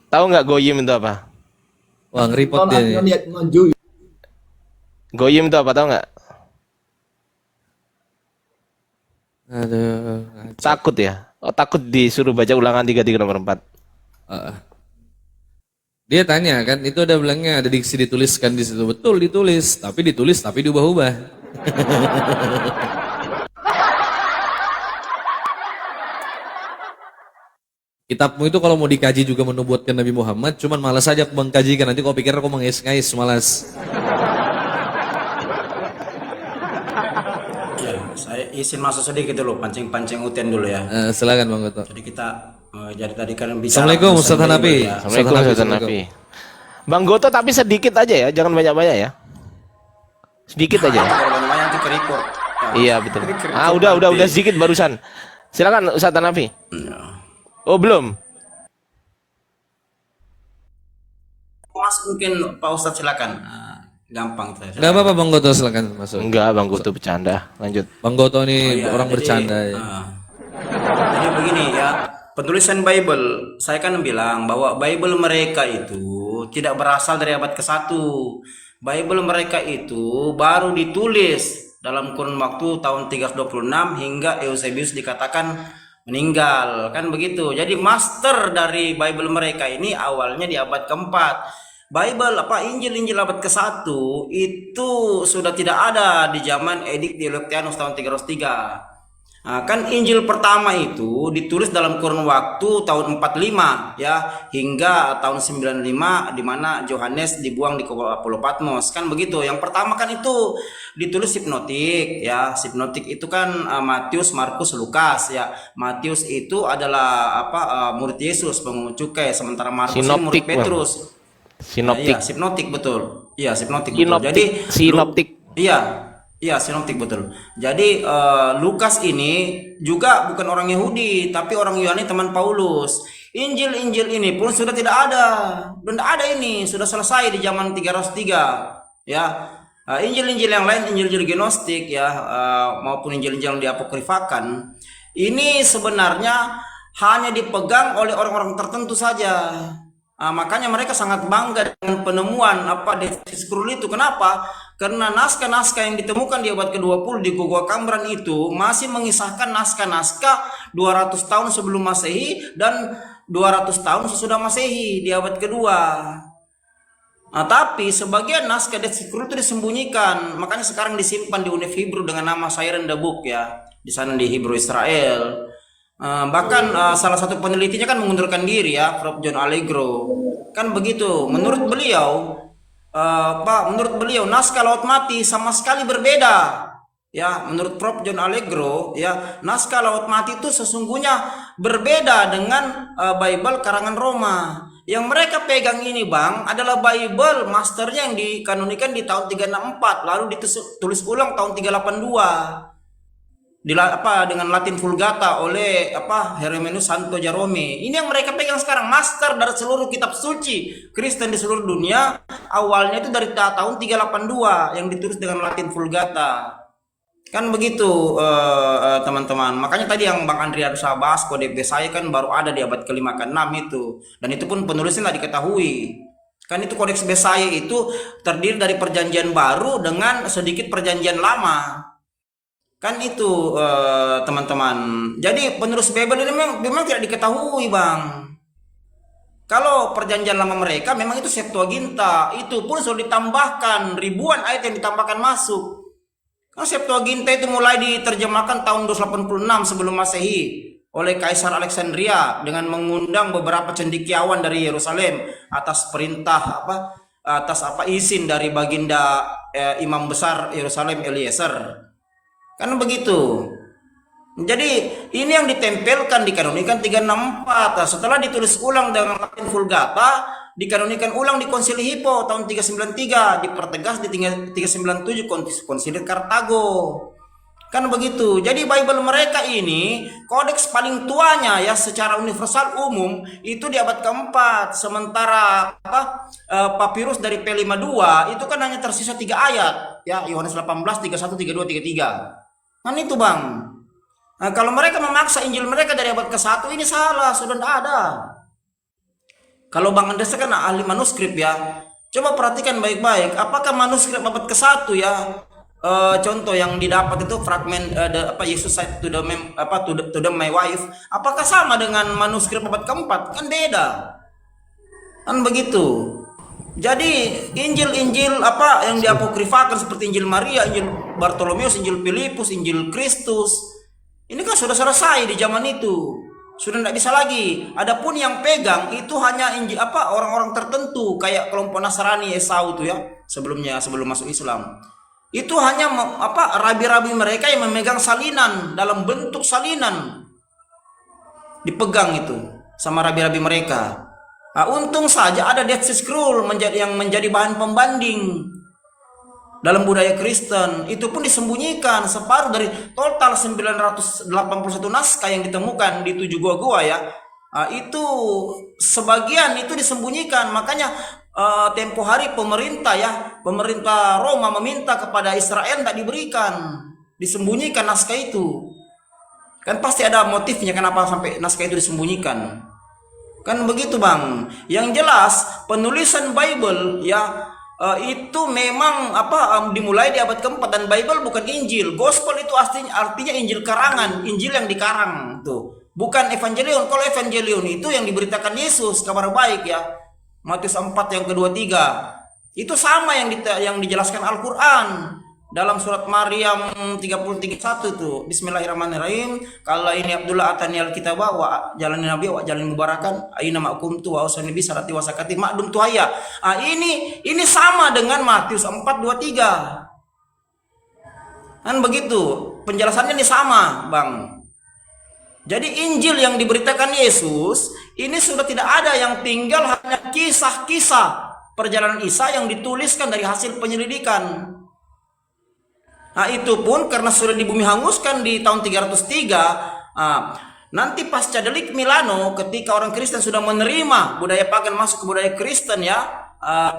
Tahu nggak goyim itu apa? wah ngeripot dia nih. Lihat ngonju. Goyim itu apa, tahu nggak? Aduh. Takut ya? Oh, takut disuruh baca ulangan 33 nomor 4. Dia tanya kan, itu ada bilangnya ada diksi dituliskan di situ. Betul ditulis, tapi diubah-ubah. Kitabmu itu kalau mau dikaji juga menubuatkan Nabi Muhammad, cuman malas aja aku mengkajikan. Nanti kau pikir aku mengais-ngais, malas. Ya, saya izin masuk sedikit dulu, pancing-pancing uten dulu ya. Silakan Bang Goto. Jadi kita jadi tadi kan bicara Assalamualum Ustaz tentang Hanafi. ya. Assalamualaikum Ustaz Ustaz Hanafi. Nafi. Bang Goto tapi sedikit aja ya, jangan banyak-banyak ya. Sedikit aja. ya. Kalau banyak nanti ke record. Ya. Iya betul. Ah udah sedikit barusan. Silakan Ustaz Nafi. Oh belum. Mas mungkin Pak Ustadz silakan. Gampang saya. Gak apa-apa Bang Goto, silakan masuk. Enggak, Bang Goto bercanda. Lanjut. Bang Goto nih Iya, orang jadi, bercanda ya. Jadi begini ya, penulisan Bible, saya kan bilang bahwa Bible mereka itu tidak berasal dari abad ke-1. Bible mereka itu baru ditulis dalam kurun waktu tahun 326 hingga Eusebius dikatakan meninggal, kan begitu. Jadi master dari Bible mereka ini awalnya di abad ke-4. Bible Injil abad ke-1 itu sudah tidak ada di zaman Edik Diocletianus tahun 303. Kan Injil pertama itu ditulis dalam kurun waktu tahun 45 ya hingga tahun 95 di mana Yohanes dibuang di Pulau Patmos, kan begitu. Yang pertama kan itu ditulis sinoptik ya. Sinoptik itu kan Matius, Markus, Lukas ya. Matius itu adalah murid Yesus pemungut cukai, sementara Markus ini murid Sinoptik, Bang. Petrus. Sinoptik. Iya, sinoptik betul. Iya, sinoptik betul. Sinoptik. Jadi Sinoptik. Iya, sinoptik betul. Jadi Lukas ini juga bukan orang Yahudi, tapi orang Yunani, teman Paulus. Injil-injil ini pun sudah tidak ada. Sudah ada ini, sudah selesai di zaman 303. Ya. Injil-injil yang lain, injil-injil gnostik ya, maupun injil-injil yang diapokrifakan, ini sebenarnya hanya dipegang oleh orang-orang tertentu saja. Makanya mereka sangat bangga dengan penemuan Dead Sea Scroll itu. Kenapa? Karena naskah-naskah yang ditemukan di abad ke-20 di Gua Kambran itu masih mengisahkan naskah-naskah 200 tahun sebelum Masehi dan 200 tahun sesudah Masehi di abad kedua. Tapi sebagian naskah Dead Sea Scroll itu disembunyikan, makanya sekarang disimpan di Univ Hebrew dengan nama Siren the Book ya, di sana di Hebrew Israel. Bahkan salah satu penelitinya kan mengundurkan diri ya, Prof. John Allegro. Kan begitu. Menurut beliau, naskah Laut Mati sama sekali berbeda. Ya, menurut Prof. John Allegro, ya, naskah Laut Mati itu sesungguhnya berbeda dengan Bible karangan Roma. Yang mereka pegang ini, Bang, adalah Bible masternya yang dikanonikan di tahun 364, lalu ditulis ulang tahun 382. Dengan Latin Vulgata oleh Hieronymus Santo Jerome. Ini yang mereka pegang sekarang, master dari seluruh kitab suci Kristen di seluruh dunia. Awalnya itu dari tahun 382 yang ditulis dengan Latin Vulgata. Kan begitu teman-teman. Makanya tadi yang Bang Andri harus bahas, Kodeks Besaya kan baru ada di abad ke-5 ke-6 itu. Dan itu pun penulisnya tidak diketahui. Kan itu Kodeks Besaya itu terdiri dari perjanjian baru dengan sedikit perjanjian lama. Kan itu teman-teman. Jadi penulis Bible ini memang tidak diketahui, Bang. Kalau perjanjian lama mereka memang itu Septuaginta, itu pun sudah ditambahkan ribuan ayat yang ditambahkan masuk. Kan Septuaginta itu mulai diterjemahkan tahun 286 sebelum Masehi oleh Kaisar Alexandria dengan mengundang beberapa cendekiawan dari Yerusalem atas perintah izin dari baginda Imam Besar Yerusalem Eliezer. Kan begitu. Jadi ini yang ditempelkan dikanonikan 364. Setelah ditulis ulang dengan Latin Vulgata, dikanonikan ulang di Konsili Hippo tahun 393, dipertegas di 397 Konsili Kartago. Kan begitu. Jadi Bible mereka ini kodeks paling tuanya ya secara universal umum itu di abad ke-4. Sementara papirus dari P52 itu kan hanya tersisa 3 ayat ya, Yohanes 18, 31, 32, 33. Kan itu, Bang. Nah, kalau mereka memaksa Injil mereka dari abad ke-1 ini salah, sudah tidak ada. Kalau Bang Andres kan ahli manuskrip ya. Coba perhatikan baik-baik, apakah manuskrip abad ke-1 ya? Contoh yang didapat itu fragmen Yesus said to the my wife, apakah sama dengan manuskrip abad ke-4? Kan beda. Kan begitu. Jadi Injil-Injil yang diapokrifakan seperti Injil Maria, Injil Bartolomeus, Injil Filipus, Injil Kristus, ini kan sudah selesai di zaman itu, sudah tidak bisa lagi. Adapun yang pegang itu hanya Injil orang-orang tertentu kayak kelompok Nasrani Esau itu ya, sebelum masuk Islam. Itu hanya rabi-rabi mereka yang memegang salinan dalam bentuk salinan, dipegang itu sama rabi-rabi mereka. Untung saja ada Dead Sea Scroll yang menjadi bahan pembanding dalam budaya Kristen. Itu pun disembunyikan, separuh dari total 981 naskah yang ditemukan di 7 gua-gua ya. Itu sebagian itu disembunyikan. Makanya tempo hari pemerintah Roma meminta kepada Israel tidak diberikan, disembunyikan naskah itu. Kan pasti ada motifnya kenapa sampai naskah itu disembunyikan. Kan begitu, Bang. Yang jelas penulisan Bible ya itu memang dimulai di abad ke-4 dan Bible bukan Injil. Gospel itu artinya Injil karangan, Injil yang dikarang tuh. Bukan Evangelion. Kalau Evangelion itu yang diberitakan Yesus, kabar baik ya. Matius 4 yang kedua 3. Itu sama yang dijelaskan Al-Qur'an. Dalam surat Maryam 33:1 tuh, Bismillahirrahmanirrahim. Kalau ini Abdullah atani al-kitaba wa jalan nabi wa jalan mubarakan aina makum tu wa usani bi sarati wa sakati ma'dum tuhaya. Ini sama dengan Matius 4:23. Kan begitu. Penjelasannya ini sama, Bang. Jadi Injil yang diberitakan Yesus ini sudah tidak ada, yang tinggal hanya kisah-kisah perjalanan Isa yang dituliskan dari hasil penyelidikan. Nah, itu pun karena sudah di bumi hanguskan di tahun 303. Nanti pasca delik Milano, ketika orang Kristen sudah menerima budaya pagan masuk ke budaya Kristen ya,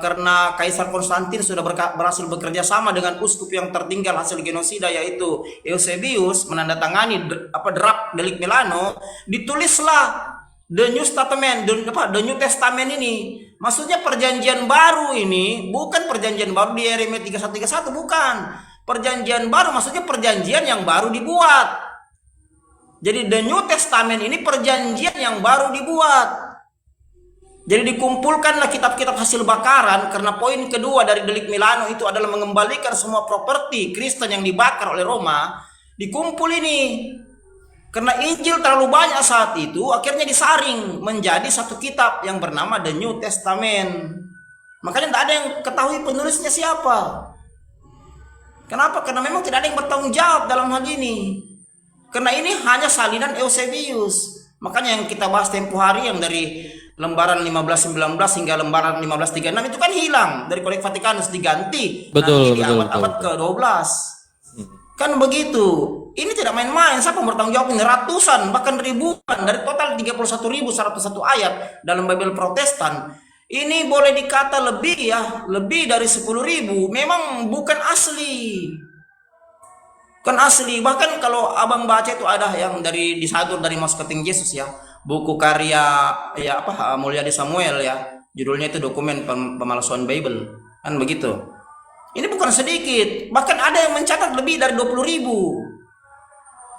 karena Kaisar Konstantin sudah berhasil bekerja sama dengan uskup yang tertinggal hasil genosida yaitu Eusebius, menandatangani draft delik Milano, ditulislah The New Testament, The New Testament ini. Maksudnya perjanjian baru ini bukan perjanjian baru di Yeremia 31:31, bukan. Perjanjian baru maksudnya perjanjian yang baru dibuat. Jadi The New Testament ini perjanjian yang baru dibuat. Jadi dikumpulkanlah kitab-kitab hasil bakaran, karena poin kedua dari delik Milano itu adalah mengembalikan semua properti Kristen yang dibakar oleh Roma. Dikumpul ini. Karena Injil terlalu banyak saat itu, akhirnya disaring menjadi satu kitab yang bernama The New Testament. Makanya tidak ada yang ketahui penulisnya siapa. Kenapa? Karena memang tidak ada yang bertanggung jawab dalam hal ini. Karena ini hanya salinan Eusebius. Makanya yang kita bahas tempo hari yang dari lembaran 1519 hingga lembaran 1536 itu kan hilang dari Kodeks Vatikanus, diganti Betul, nanti di abad ke-12. Kan begitu. Ini tidak main-main. Siapa yang bertanggung jawab ini? Ratusan bahkan ribuan dari total 31.101 ayat dalam Bible Protestan. Ini boleh dikata lebih ya, lebih dari 10.000. Memang bukan asli. Bukan asli. Bahkan kalau abang baca itu ada yang dari disadur dari Marketing Yesus ya. Buku karya ya Mulyadi Samuel ya. Judulnya itu Dokumen Pemalsuan Bible. Kan begitu. Ini bukan sedikit. Bahkan ada yang mencatat lebih dari 20.000.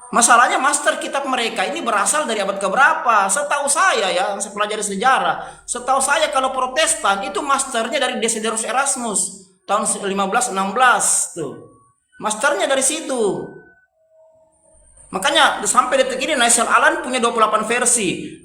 Masalahnya master kitab mereka ini berasal dari abad keberapa? Setahu saya ya, saya pelajari sejarah. Setahu saya kalau Protestan itu masternya dari Desiderius Erasmus tahun 1516 tuh. Masternya dari situ. Makanya sampai detik ini Nigel Allen punya 28 versi.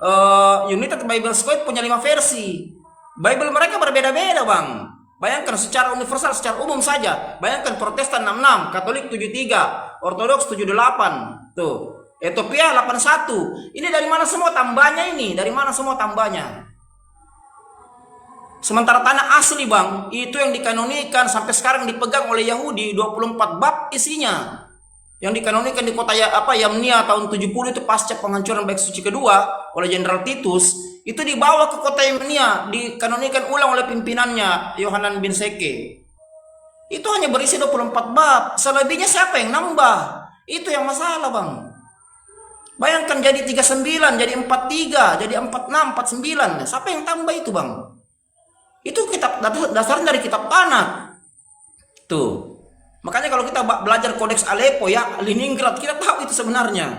United Bible Squad punya 5 versi. Bible mereka berbeda-beda, Bang. Bayangkan secara universal, secara umum saja. Bayangkan Protestan 66, Katolik 73, Ortodoks 78. Tuh. Ethiopia 81. Ini dari mana semua tambahnya ini? Dari mana semua tambahnya? Sementara tanah asli, Bang, itu yang dikanonikan sampai sekarang dipegang oleh Yahudi, 24 bab isinya. Yang dikanonikan di kota Yamnia tahun 70 itu pasca penghancuran Bait Suci kedua oleh Jenderal Titus, itu dibawa ke kota Yamnia, dikanonikan ulang oleh pimpinannya Yohanan bin Seke. Itu hanya berisi 24 bab. Selebihnya siapa yang nambah? Itu yang masalah, Bang. Bayangkan jadi 39, jadi 43, jadi 46, 49. Siapa yang tambah itu, Bang? Itu kitab dasarnya dari kitab Tanakh. Tuh. Makanya kalau kita belajar Kodeks Aleppo ya, Leningrad, kita tahu itu sebenarnya.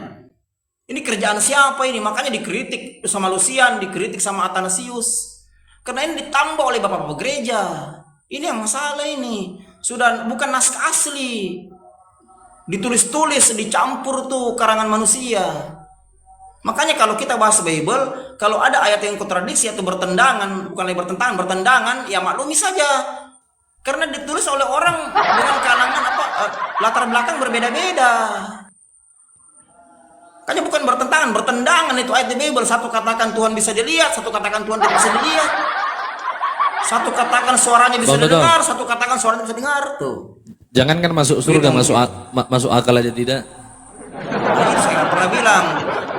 Ini kerjaan siapa ini? Makanya dikritik sama Lucian, dikritik sama Athanasius. Karena ini ditambah oleh bapak-bapak gereja. Ini yang masalah ini. Sudah bukan naskah asli. Ditulis-tulis, dicampur tuh karangan manusia. Makanya kalau kita bahas Bible, kalau ada ayat yang kontradiksi atau bertentangan, bukan lagi bertentangan, ya maklumi saja. Karena ditulis oleh orang dengan kalangan latar belakang berbeda-beda. Makanya bukan bertentangan itu ayat di Bible. Satu katakan Tuhan bisa dilihat, satu katakan Tuhan tidak bisa dilihat. Satu katakan suaranya bisa didengar, satu katakan suaranya bisa dengar tuh. Jangankan masuk surga, masuk akal aja tidak. Nah, itu saya pernah bilang,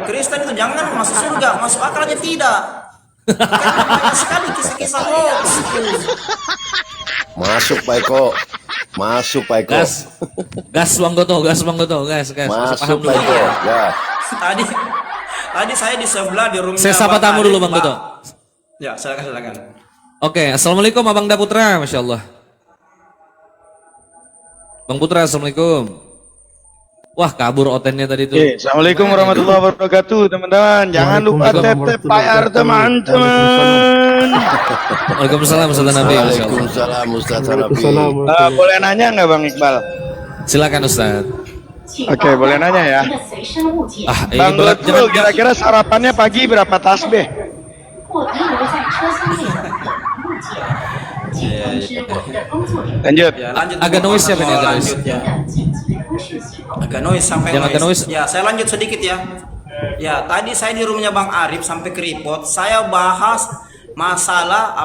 Kristen itu jangan masuk surga, masuk akal aja tidak. Karena banyak sekali kisah-kisah hoax. Masuk Pak Eko. Masuk Pak Eko. Gas Bang Goto, gas. Masuk Pak Eko. Gas. Tadi saya di sebelah di rumahnya. Saya sapa tamu dulu Bang Goto. Ya, silakan. Oke, assalamualaikum Abang Daputra, masya Allah. Bang Putra, assalamualaikum. Wah, kabur otennya tadi tuh. Assalamualaikum warahmatullahi wabarakatuh, teman-teman. Jangan lupa tap PR, teman-teman. Waalaikumsalam Ustaz Nabi. Waalaikumsalam Ustaz Nabi. Boleh nanya nggak Bang Iqbal? Silakan Ustaz. Oke, boleh nanya ya. Ini Bang berat, Lutful, kira-kira sarapannya pagi berapa tasbih? Lanjut. Ya, lanjut. Agak dulu, noise ya, Bang. Ben, agak Lanjut ya. Agak noise sampai Jangan agak noise. Ya, saya lanjut sedikit ya. Ya, tadi saya di rumahnya Bang Arif sampai ke report, saya bahas masalah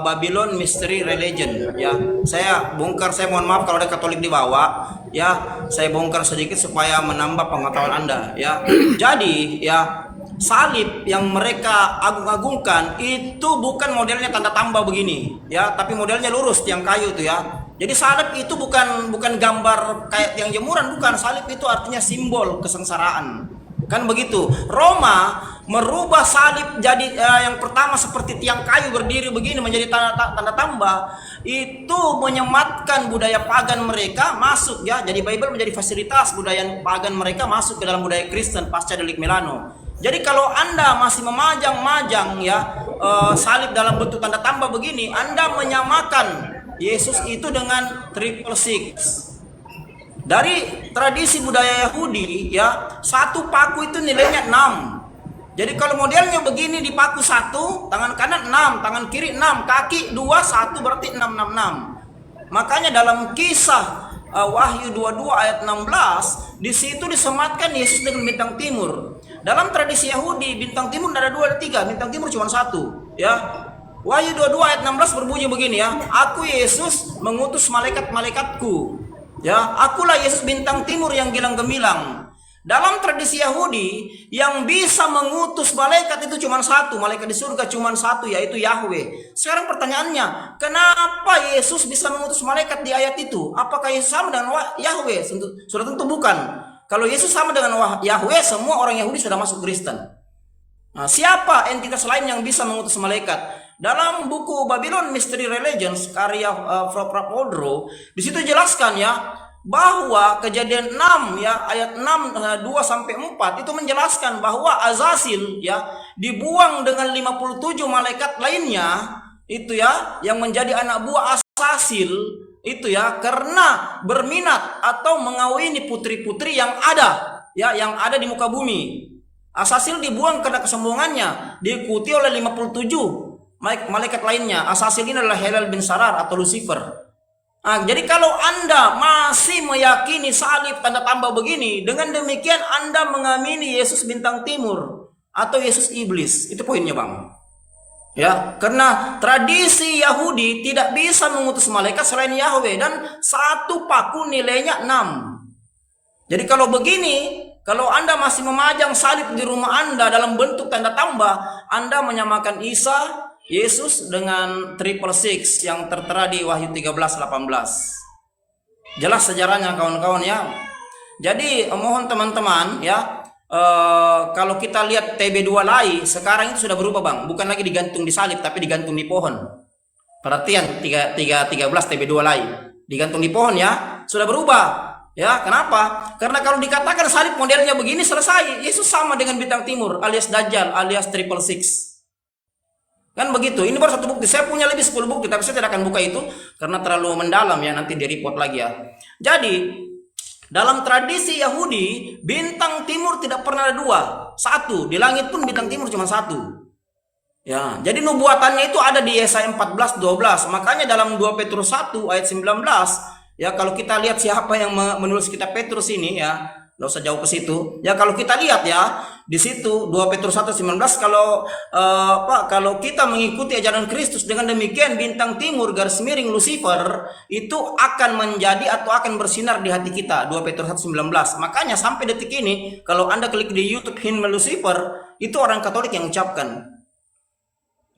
Babylon Mystery Religion ya. Saya bongkar, saya mohon maaf kalau ada Katolik di bawah ya. Saya bongkar sedikit supaya menambah pengetahuan Anda ya. Jadi ya, salib yang mereka agung-agungkan itu bukan modelnya tanda tambah begini ya, tapi modelnya lurus tiang kayu itu ya. Jadi salib itu bukan gambar kayak tiang jemuran, bukan. Salib itu artinya simbol kesengsaraan. Kan begitu. Roma merubah salib jadi yang pertama seperti tiang kayu berdiri begini menjadi tanda tambah. Itu menyematkan budaya pagan mereka masuk ya. Jadi Bible menjadi fasilitas budaya pagan mereka masuk ke dalam budaya Kristen pasca delik Milano. Jadi kalau Anda masih memajang-majang ya salib dalam bentuk tanda tambah begini, Anda menyamakan Yesus itu dengan 666. Dari tradisi budaya Yahudi ya, satu paku itu nilainya 6. Jadi kalau modelnya begini di paku 1, tangan kanan 6, tangan kiri 6, kaki 2, 1 berarti 666. Makanya dalam kisah Wahyu 22 ayat 16, di situ disematkan Yesus dengan bintang timur. Dalam tradisi Yahudi, bintang timur ada 2 ada 3, bintang timur cuma 1 ya. Wahyu 22 ayat 16 berbunyi begini ya, aku Yesus mengutus malaikat-malaikatku. Ya, akulah Yesus bintang timur yang gilang gemilang. Dalam tradisi Yahudi, yang bisa mengutus malaikat itu cuma satu, malaikat di surga cuma satu, yaitu Yahweh. Sekarang pertanyaannya, kenapa Yesus bisa mengutus malaikat di ayat itu? Apakah Yesus sama dengan Yahweh? Sudah tentu bukan. Kalau Yesus sama dengan Yahweh, semua orang Yahudi sudah masuk Kristen. Nah, siapa entitas lain yang bisa mengutus malaikat? Dalam buku Babylon Mystery Religions karya Frapodro, di situ jelaskan ya bahwa kejadian 6 ya ayat 6 2 sampai 4 itu menjelaskan bahwa Azazel ya dibuang dengan 57 malaikat lainnya itu ya yang menjadi anak buah Azazel itu ya karena berminat atau mengawini putri-putri yang ada ya yang ada di muka bumi. Azazel dibuang karena kesombongannya, diikuti oleh 57 malaikat lainnya. Azazel ini adalah Helel bin Sarar atau Lucifer. Nah, jadi kalau Anda masih meyakini salib tanda tambah begini, dengan demikian Anda mengamini Yesus bintang timur atau Yesus iblis. Itu poinnya Bang. Ya, karena tradisi Yahudi tidak bisa mengutus malaikat selain Yahweh dan satu paku nilainya 6. Jadi kalau begini, kalau Anda masih memajang salib di rumah Anda dalam bentuk tanda tambah, Anda menyamakan Isa Yesus dengan 666 yang tertera di Wahyu 13:18. Jelas sejarahnya kawan-kawan ya. Jadi mohon teman-teman ya, kalau kita lihat TB2 Lai sekarang itu sudah berubah Bang, bukan lagi digantung di salib tapi digantung di pohon. Perhatian 13 TB2 Lai digantung di pohon ya, sudah berubah. Ya, kenapa? Karena kalau dikatakan salib modelnya begini selesai, Yesus sama dengan bintang timur alias Dajjal alias 666. Kan begitu. Ini baru satu bukti. Saya punya lebih 10 bukti, tapi saya tidak akan buka itu karena terlalu mendalam ya, nanti di report lagi ya. Jadi, dalam tradisi Yahudi, bintang timur tidak pernah ada 2. 1, di langit pun bintang timur cuma 1. Ya, jadi nubuatannya itu ada di Yesaya 14:12. Makanya dalam 2 Petrus 1 ayat 19, ya kalau kita lihat siapa yang menulis kitab Petrus ini ya, nggak usah jauh ke situ. Ya kalau kita lihat ya di situ 2 Petrus 1:19 kalau kita mengikuti ajaran Kristus dengan demikian bintang timur garis miring Lucifer itu akan menjadi atau akan bersinar di hati kita. 2 Petrus 1:19. Makanya sampai detik ini kalau Anda klik di YouTube himne Lucifer itu orang Katolik yang ucapkan.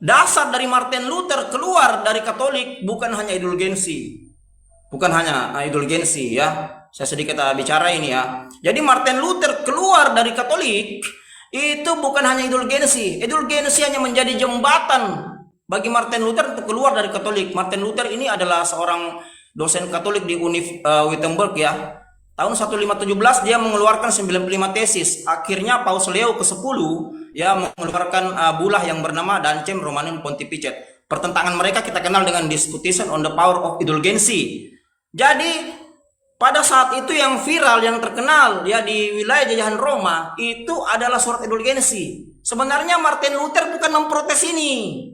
Dasar dari Martin Luther keluar dari Katolik bukan hanya indulgensi. Bukan hanya indulgensi ya. Saya sedikit bicara ini ya. Jadi Martin Luther keluar dari Katolik itu bukan hanya indulgensi. Indulgensi hanya menjadi jembatan bagi Martin Luther untuk keluar dari Katolik. Martin Luther ini adalah seorang dosen Katolik di Wittenberg ya. Tahun 1517 dia mengeluarkan 95 tesis. Akhirnya Paus Leo ke-10 ya mengeluarkan bulah yang bernama Dancem Romanum Pontificet. Pertentangan mereka kita kenal dengan Disputation on the Power of Indulgency. Jadi Pada saat itu yang viral, yang terkenal ya di wilayah jajahan Roma itu adalah surat indulgensi. Sebenarnya Martin Luther bukan memprotes ini.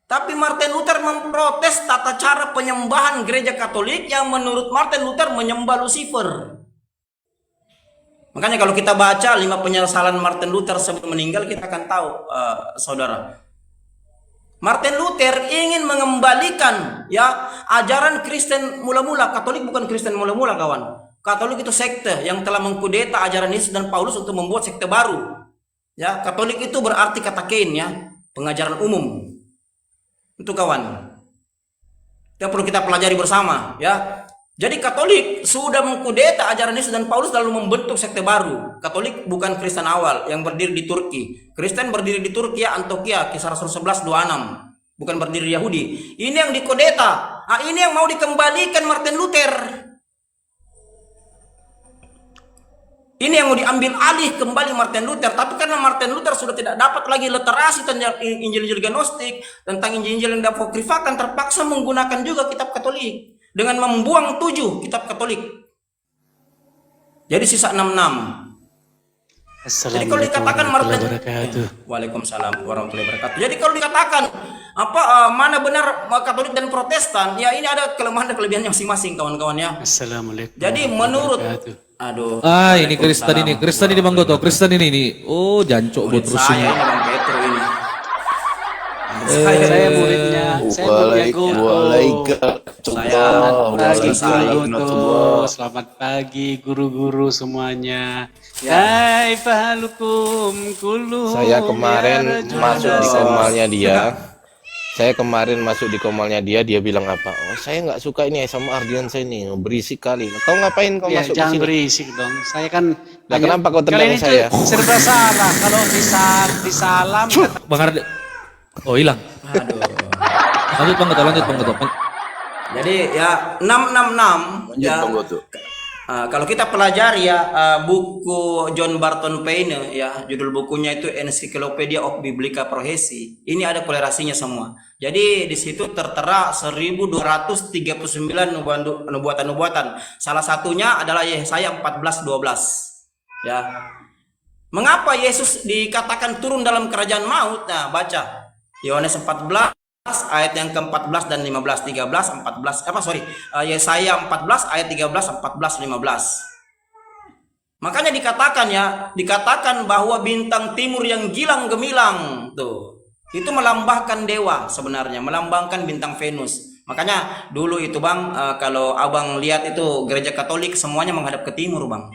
Tapi Martin Luther memprotes tata cara penyembahan gereja Katolik yang menurut Martin Luther menyembah Lucifer. Makanya kalau kita baca 5 penyesalan Martin Luther sebelum meninggal, kita akan tahu saudara. Martin Luther ingin mengembalikan ya ajaran Kristen mula-mula. Katolik bukan Kristen mula-mula, kawan. Katolik itu sekte yang telah mengkudeta ajaran Yesus dan Paulus untuk membuat sekte baru. Ya, Katolik itu berarti katakein ya, pengajaran umum. Itu kawan. Itu perlu kita pelajari bersama ya. Jadi Katolik sudah mengkudeta ajaran Yesus dan Paulus lalu membentuk sekte baru. Katolik bukan Kristen awal yang berdiri di Turki. Kristen berdiri di Turki, Antioquia, Kisah Rasul 11:26. Bukan berdiri di Yahudi. Ini yang dikodeta. Nah, ini yang mau dikembalikan Martin Luther. Ini yang mau diambil alih kembali Martin Luther. Tapi karena Martin Luther sudah tidak dapat lagi literasi tentang Injil-Injil Gnostik, tentang Injil-Injil yang apokrifakan, terpaksa menggunakan juga kitab Katolik dengan membuang 7 kitab Katolik. Jadi sisa 66. Jadi kalau dikatakan Martin, Waalaikumsalam warahmatullahi wabarakatuh. Jadi kalau dikatakan mana benar Katolik dan Protestan, ya ini ada kelemahan dan kelebihannya masing-masing, kawan-kawan ya. Assalamualaikum. Jadi menurut ini Kristen ini Bang Goto, Kristen ini. Oh, jancok buat rusuh. Saya Bang Petro ini. Saya muridnya. Selamat pagi guru-guru semuanya. Hai fahalukum kullu. Saya kemarin masuk di komalnya dia. Dia bilang apa? Oh, saya nggak suka ini sama Ardian saya ini, berisik kali. Kau ngapain kau masuk ke jangan sini? berisik dong. Saya kan kenapa kau tendang saya? Serba salah. Kalau disalam Bang Ardian. Oh, hilang. Aduh. Lanjut Bang Goto. Jadi ya 666 ya. Kalau kita pelajari ya buku John Barton Payne ya, judul bukunya itu Encyclopedia of Biblical Prophecy. Ini ada kolerasinya semua. Jadi di situ tertera 1239 nubuatan-nubuatan. Salah satunya adalah Yesaya 14:12. Ya. Mengapa Yesus dikatakan turun dalam kerajaan maut? Nah, baca Yohanes 14 ayat yang ke-14 dan 15, 13, 14, Yesaya 14 ayat 13, 14, 15. Makanya dikatakan bahwa bintang timur yang gilang gemilang tuh, itu melambangkan dewa sebenarnya, melambangkan bintang Venus. Makanya dulu itu Bang, kalau Abang lihat itu gereja Katolik semuanya menghadap ke timur Bang.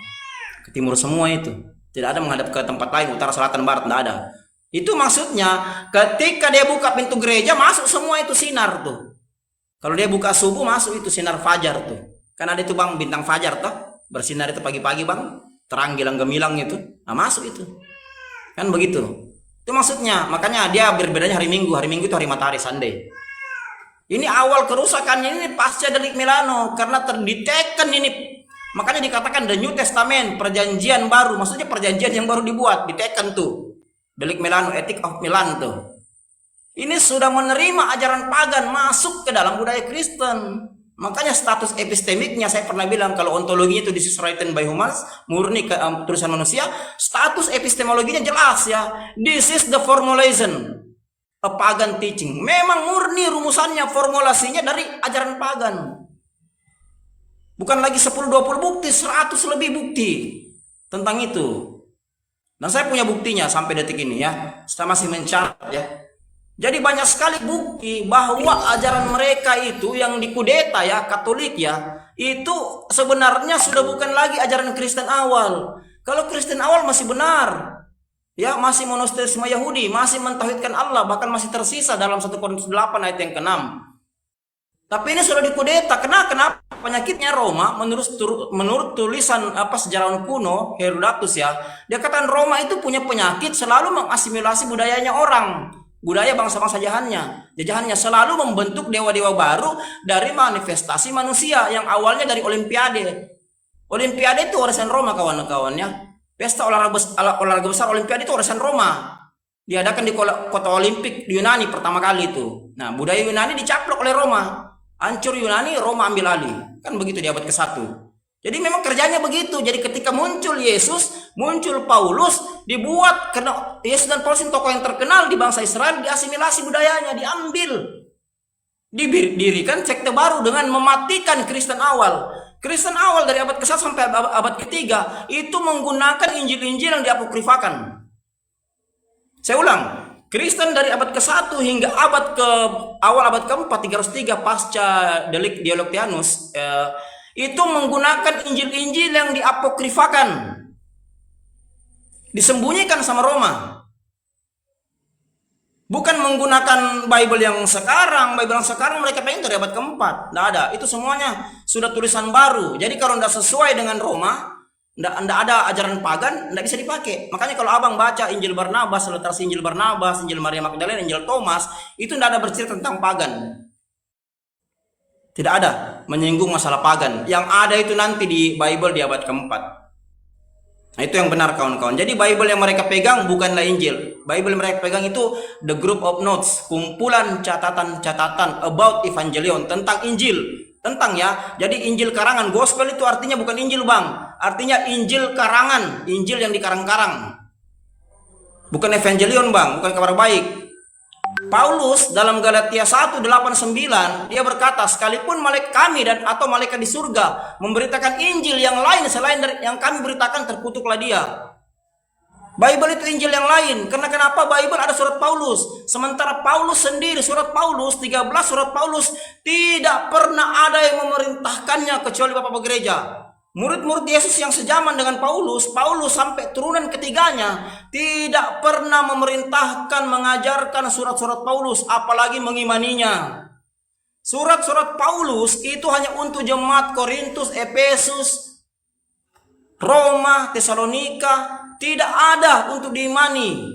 Ke timur semua itu. Tidak ada menghadap ke tempat lain, utara, selatan, barat, tidak ada. Itu maksudnya ketika dia buka pintu gereja masuk semua itu sinar tuh. Kalau dia buka subuh masuk itu sinar fajar tuh. Kan ada itu Bang bintang fajar tuh, bersinar itu pagi-pagi Bang, terang gilang gemilang itu. Nah, masuk itu. Kan begitu. Itu maksudnya. Makanya dia berbedanya hari Minggu. Hari Minggu itu hari matahari, Sunday. Ini awal kerusakannya ini pasca delik Milano karena terditekan ini. Makanya dikatakan The New Testament, perjanjian baru. Maksudnya perjanjian yang baru dibuat, diteken tuh. Delik Milano, Ethic of Milan tuh. Ini sudah menerima ajaran pagan masuk ke dalam budaya Kristen. Makanya status epistemiknya saya pernah bilang kalau ontologinya itu this is written by humans, murni ke tulisan manusia, status epistemologinya jelas ya. This is the formulation a pagan teaching. Memang murni rumusannya, formulasinya dari ajaran pagan. Bukan lagi 10-20 bukti, 100 lebih bukti tentang itu. Dan saya punya buktinya sampai detik ini ya. Saya masih mencatat ya. Jadi banyak sekali bukti bahwa ajaran mereka itu yang dikudeta ya, Katolik ya, itu sebenarnya sudah bukan lagi ajaran Kristen awal. Kalau Kristen awal masih benar. Ya, masih monoteisme Yahudi, masih mentauhidkan Allah, bahkan masih tersisa dalam 1 Korintus 8 ayat yang ke-6. Tapi ini sudah dikudeta. Kenapa? Penyakitnya Roma menurut tulisan sejarawan kuno Herodotus ya, dia katakan Roma itu punya penyakit selalu mengasimilasi budayanya orang, budaya bangsa-bangsa jajahannya selalu membentuk dewa-dewa baru dari manifestasi manusia yang awalnya dari Olimpiade. Olimpiade itu warisan Roma kawan-kawannya. Pesta olahraga besar Olimpiade itu warisan Roma. Diadakan di kota Olimpik di Yunani pertama kali itu. Nah, budaya Yunani dicaplok oleh Roma. Hancur Yunani, Roma ambil alih. Kan begitu di abad ke-1. Jadi memang kerjanya begitu. Jadi ketika muncul Yesus, muncul Paulus, dibuat karena Yesus dan Paulus ini tokoh yang terkenal di bangsa Israel, diasimilasi budayanya, diambil. Didirikan sekte baru dengan mematikan Kristen awal. Kristen awal dari abad ke-1 sampai abad ke-3 itu menggunakan Injil-Injil yang diapokrifakan. Saya ulang, Kristen dari abad ke-1 hingga awal abad ke-4 303 pasca delik Diocletianus itu menggunakan Injil-Injil yang diapokrifakan, disembunyikan sama Roma. Bukan menggunakan Bible yang sekarang mereka pengen dari abad ke-4. Tidak ada, itu semuanya sudah tulisan baru. Jadi kalau tidak sesuai dengan Roma, tidak ada ajaran pagan, tidak bisa dipakai. Makanya kalau abang baca Injil Barnabas, literasi Injil Barnabas, Injil Maria Magdalena, Injil Thomas, itu tidak ada bercerita tentang pagan. Tidak ada menyinggung masalah pagan. Yang ada itu nanti di Bible di abad ke-4. Nah, itu yang benar kawan-kawan. Jadi Bible yang mereka pegang bukanlah Injil. Bible yang mereka pegang itu the group of notes, kumpulan catatan-catatan about Evangelion, tentang Injil. Tentang ya, jadi Injil karangan, gospel itu artinya bukan Injil bang, artinya Injil karangan, Injil yang dikarang-karang, bukan Evangelion bang, bukan kabar baik. Paulus dalam Galatia 1:8-9 dia berkata, sekalipun malaikat kami dan atau malaikat di surga memberitakan Injil yang lain selain dari yang kami beritakan, terkutuklah dia. Bible itu Injil yang lain. Karena kenapa? Bible ada surat Paulus. Sementara Paulus sendiri, surat Paulus, 13 surat Paulus, tidak pernah ada yang memerintahkannya kecuali Bapak Gereja. Murid-murid Yesus yang sejaman dengan Paulus sampai turunan ketiganya, tidak pernah memerintahkan mengajarkan surat-surat Paulus, apalagi mengimaninya. Surat-surat Paulus itu hanya untuk jemaat Korintus, Efesus, Roma, Tesalonika, tidak ada untuk diimani.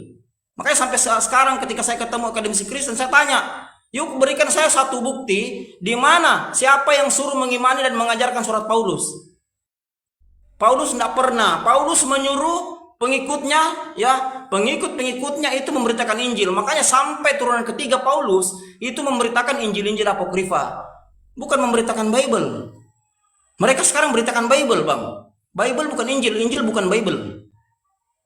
Makanya sampai sekarang ketika saya ketemu akademisi Kristen, saya tanya, yuk berikan saya satu bukti di mana siapa yang suruh mengimani dan mengajarkan surat Paulus. Paulus tidak pernah. Paulus menyuruh pengikutnya, ya, pengikut-pengikutnya itu memberitakan Injil. Makanya sampai turunan ketiga Paulus itu memberitakan Injil-Injil apokrifa, bukan memberitakan Bible. Mereka sekarang beritakan Bible, bang. Bible bukan Injil, Injil bukan Bible.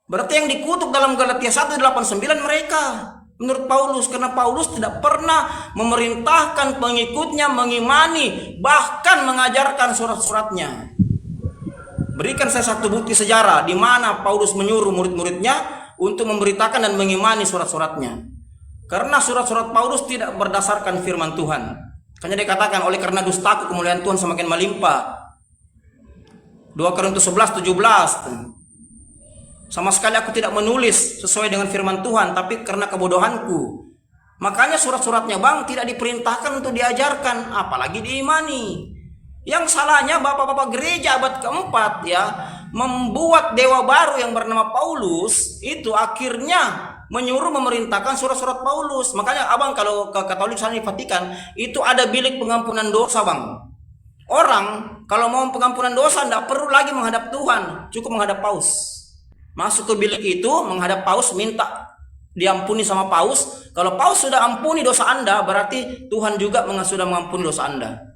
Berarti yang dikutuk dalam Galatia 1:8-9 mereka, menurut Paulus, karena Paulus tidak pernah memerintahkan pengikutnya mengimani, bahkan mengajarkan surat-suratnya. Berikan saya satu bukti sejarah di mana Paulus menyuruh murid-muridnya untuk memberitakan dan mengimani surat-suratnya. Karena surat-surat Paulus tidak berdasarkan firman Tuhan. Makanya dikatakan, oleh karena dustaku kemuliaan Tuhan semakin melimpah. 2 Korintus 11:17. Sama sekali aku tidak menulis sesuai dengan firman Tuhan, tapi karena kebodohanku. Makanya surat-suratnya bang tidak diperintahkan untuk diajarkan, apalagi diimani. Yang salahnya bapak-bapak gereja abad ke-4 ya, membuat dewa baru yang bernama Paulus, itu akhirnya menyuruh memerintahkan surat-surat Paulus. Makanya abang kalau ke Katolik sana di Vatikan, itu ada bilik pengampunan dosa bang. Orang kalau mau pengampunan dosa tidak perlu lagi menghadap Tuhan, cukup menghadap Paus. Masuk ke bilik itu, menghadap Paus, minta diampuni sama Paus. Kalau Paus sudah ampuni dosa Anda, berarti Tuhan juga sudah mengampuni dosa Anda.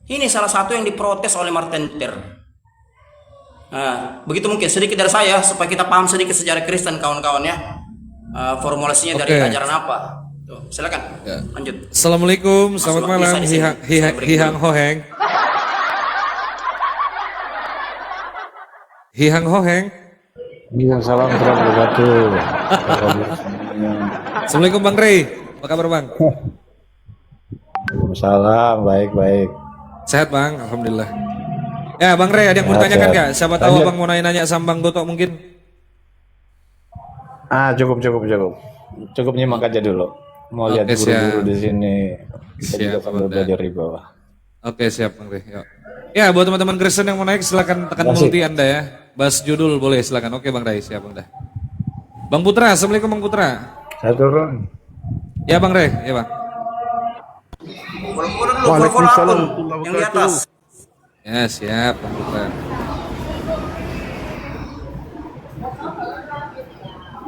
Ini salah satu yang diprotes oleh Martin Luther. Nah, begitu mungkin sedikit dari saya supaya kita paham sedikit sejarah Kristen kawan-kawan ya. Formulasinya dari ajaran apa? Tuh, silakan. Ya. Lanjut. Assalamualaikum, selamat malam Hihang Hoheng. Hihang Hoheng. Salam wabarakatuh. Assalamualaikum Bang Rey. Apa kabar Bang? Waalaikumsalam, baik-baik. Sehat Bang, alhamdulillah. Ya Bang Rey, ada yang mau ditanyakan nggak? Siapa tahu Bang mau nanya-nanya sama Bang Gotok mungkin? Cukup nyimak aja dulu. Mau lihat guru-guru di sini. Kita juga sambil belajar di bawah. Oke, siap Bang Rey. Yuk. Ya, buat teman-teman Kristen yang mau naik silakan tekan multi Anda ya. Bahas judul boleh silakan. Oke Bang Ray, siap Bang Dah. Bang Putra, Assalamualaikum Bang Putra. Saya turun. Ya Bang Ray, ya Bang. Waalaikumsalam yang di atas. Ya siap Bang Putra.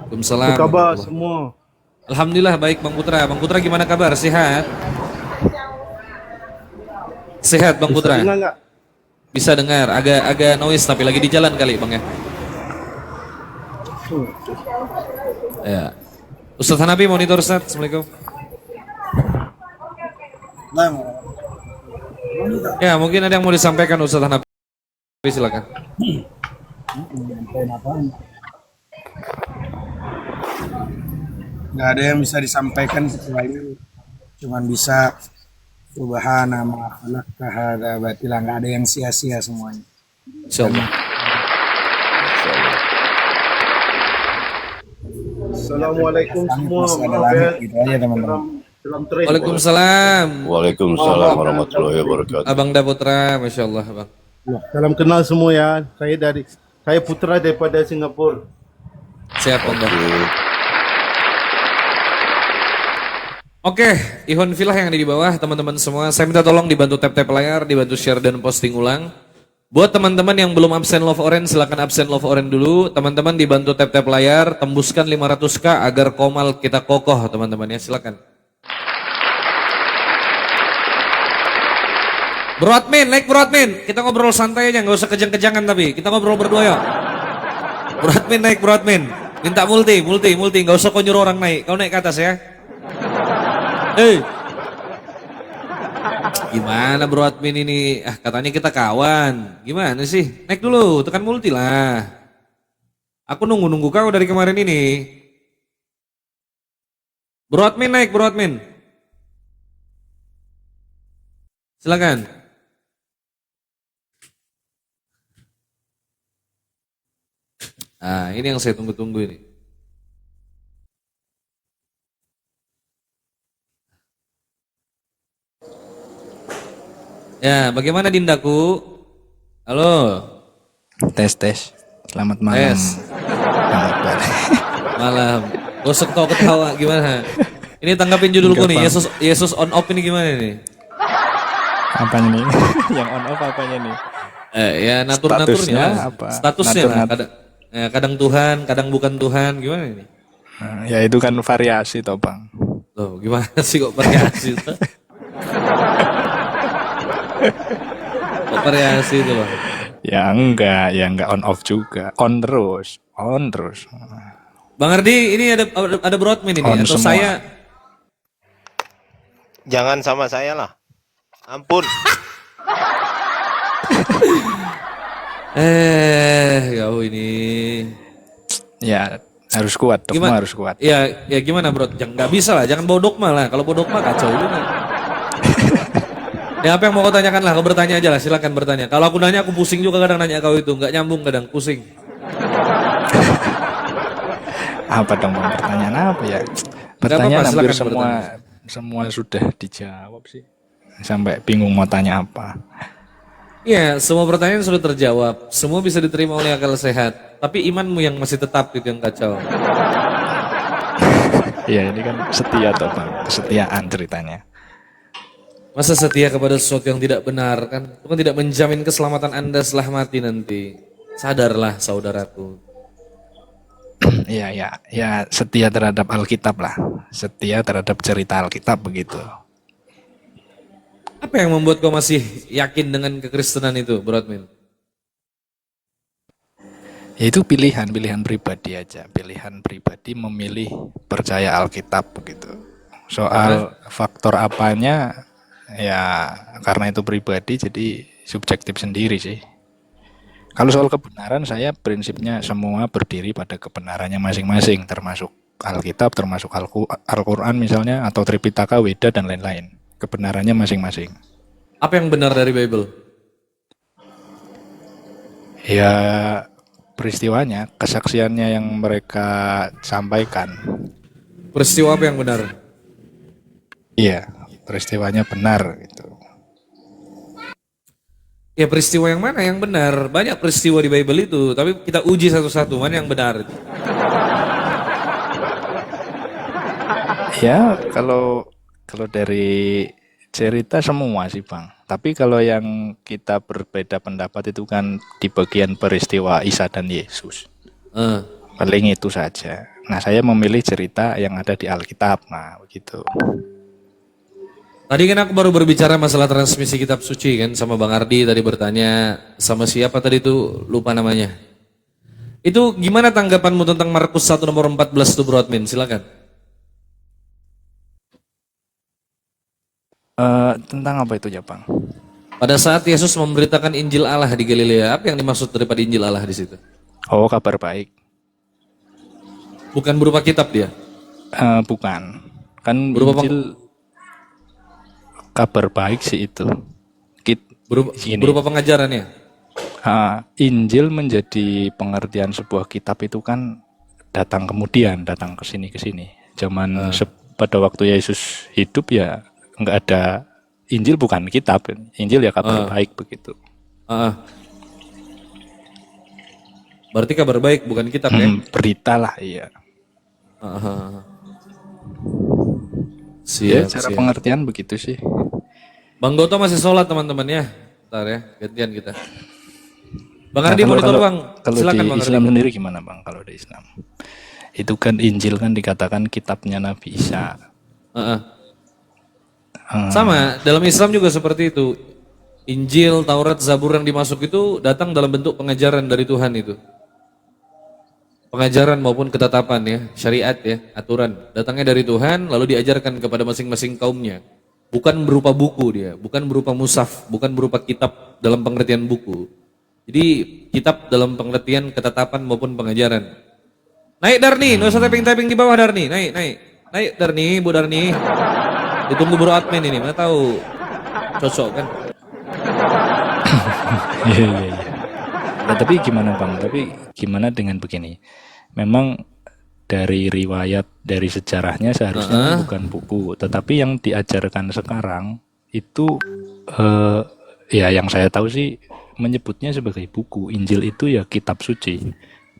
Waalaikumsalam. Apa kabar semua? Alhamdulillah baik Bang Putra. Bang Putra gimana kabar? Sehat? Sehat Bang Putra? Dengar nggak? Bisa dengar, agak noise tapi lagi di jalan kali Bang ya. Ya. Ustaz Hanafi monitor Ustaz. Assalamualaikum. Ya, mungkin ada yang mau disampaikan Ustaz Hanafi. Silakan. Nggak ada yang bisa disampaikan kecuali cuman bisa subhana ma khalaqta hadza batila, nggak ada yang sia-sia semuanya. Insyaallah. Assalamualaikum semua. Masih ada Maaf ya. langit gitu aja teman-teman. Dalam train. Waalaikumsalam. Waalaikumsalam warahmatullahi wabarakatuh. Abang Daputra, Masya Allah Bang. Salam kenal semua ya. Saya Putra daripada Singapura. Siap Bang. Oke, Ihwan Filah yang ada di bawah, teman-teman semua, saya minta tolong dibantu tap-tap layar, dibantu share dan posting ulang. Buat teman-teman yang belum absen Love Orange, silakan absen Love Orange dulu. Teman-teman dibantu tap-tap layar, tembuskan 500k agar Komal kita kokoh, teman-teman ya, silakan. Bro admin, naik bro admin. Kita ngobrol santai aja, nggak usah kejang-kejangan tapi. Kita ngobrol berdua yuk. Bro admin naik bro admin. Minta multi, nggak usah kau nyuruh orang naik. Kau naik ke atas ya. Gimana bro admin ini? Katanya kita kawan. Gimana sih? Naik dulu, tekan multi lah. Aku nunggu kau dari kemarin ini. Bro admin naik, bro admin. Silakan. Ini yang saya tunggu-tunggu ini. Ya, bagaimana Dindaku? Halo. Tes. Selamat malam. Malam. Gosok tau ketawa gimana? Ini tanggapin judulku nih. Yesus on off ini gimana nih? Apanya nih? Yang on off apanya nih? Ya natur-naturnya. Statusnya lah. Kadang Tuhan, kadang bukan Tuhan. Gimana ini? Ya itu kan variasi toh Bang. Loh, gimana sih kok variasi itu? Variasi itu Bang. Ya enggak on off juga. On terus. Bang Ardi, ini ada broadman ini atau semua. Saya? Jangan sama saya lah. Ampun. Kau ini. Ya harus kuat, dogma harus kuat. Ya gimana bro? Nggak bisa lah, jangan bawa dogma lah. Kalau bawa dogma kacau juga. Ya apa yang mau kau tanyakan lah, kau bertanya aja lah, silakan bertanya. Kalau aku nanya, aku pusing juga kadang nanya kau itu, nggak nyambung kadang, pusing. Apa dong Bang, pertanyaan apa ya? Pertanyaan hampir semua sudah dijawab sih. Sampai bingung mau tanya apa. Iya, semua pertanyaan sudah terjawab, semua bisa diterima oleh akal sehat. Tapi imanmu yang masih tetap itu yang kacau. Iya ini kan setia toh Bang, kesetiaan ceritanya. Masa setia kepada sesuatu yang tidak benar kan? Itu kan tidak menjamin keselamatan Anda setelah mati nanti. Sadarlah saudaraku. Ya setia terhadap Alkitab lah. Setia terhadap cerita Alkitab begitu. Apa yang membuat kau masih yakin dengan kekristenan itu, Bro Admin? Ya itu pilihan pribadi aja. Pilihan pribadi memilih percaya Alkitab begitu. Soal faktor apanya, ya karena itu pribadi jadi subjektif sendiri sih. Kalau soal kebenaran saya prinsipnya semua berdiri pada kebenarannya masing-masing, termasuk Alkitab, termasuk Al-Quran misalnya, atau Tripitaka, Weda dan lain-lain. Kebenarannya masing-masing. Apa yang benar dari Bible? Ya peristiwanya, kesaksiannya yang mereka sampaikan. Peristiwa apa yang benar? Iya, peristiwanya benar gitu. Ya peristiwa yang mana yang benar? Banyak peristiwa di Bible itu, tapi kita uji satu-satu mana yang benar. Ya kalau dari cerita semua sih Bang. Tapi kalau yang kita berbeda pendapat itu kan di bagian peristiwa Isa dan Yesus. Paling itu saja. Nah saya memilih cerita yang ada di Alkitab, nah begitu. Tadi kan aku baru berbicara masalah transmisi kitab suci kan sama Bang Ardi tadi bertanya sama siapa tadi itu lupa namanya. Itu gimana tanggapanmu tentang Markus 1 nomor 14 tuh Bro Admin? Silakan. Tentang apa itu ya Bang? Pada saat Yesus memberitakan Injil Allah di Galilea, apa yang dimaksud daripada Injil Allah di situ? Oh, kabar baik. Bukan berupa kitab dia? Bukan. Kan Berupa Injil kabar baik sih itu. Berupa pengajarannya? Injil menjadi pengertian sebuah kitab itu kan datang kemudian, datang ke sini. Zaman pada waktu Yesus hidup ya nggak ada, Injil bukan kitab, Injil ya kabar baik begitu. Berarti kabar baik bukan kitab ya? Berita lah, iya. Siap, Cara pengertian begitu sih. Bang Doto masih sholat teman-teman ya. Bentar ya, gantian kita. Bang Ardi monitor Bang. Kalau Silakan di Bang Islam Ardi. sendiri gimana Bang kalau di Islam? Itu kan Injil kan dikatakan kitabnya Nabi Isa. Sama, dalam Islam juga seperti itu. Injil, Taurat, Zabur yang dimasuk itu datang dalam bentuk pengajaran dari Tuhan itu. Pengajaran maupun ketetapan ya, syariat ya, aturan. Datangnya dari Tuhan lalu diajarkan kepada masing-masing kaumnya. Bukan berupa buku dia, bukan berupa mushaf, bukan berupa kitab dalam pengertian buku. Jadi kitab dalam pengertian ketetapan maupun pengajaran. Naik Darni, nggak usah typing-typing di bawah Darni, naik Darni, Bu Darni. Ditunggu Bro Admin ini, mana tahu cocok kan? Iya. Nah, tapi gimana Bang? Tapi gimana dengan begini? Memang dari riwayat, dari sejarahnya seharusnya bukan buku, tetapi yang diajarkan sekarang itu ya yang saya tahu sih menyebutnya sebagai buku. Injil itu ya kitab suci,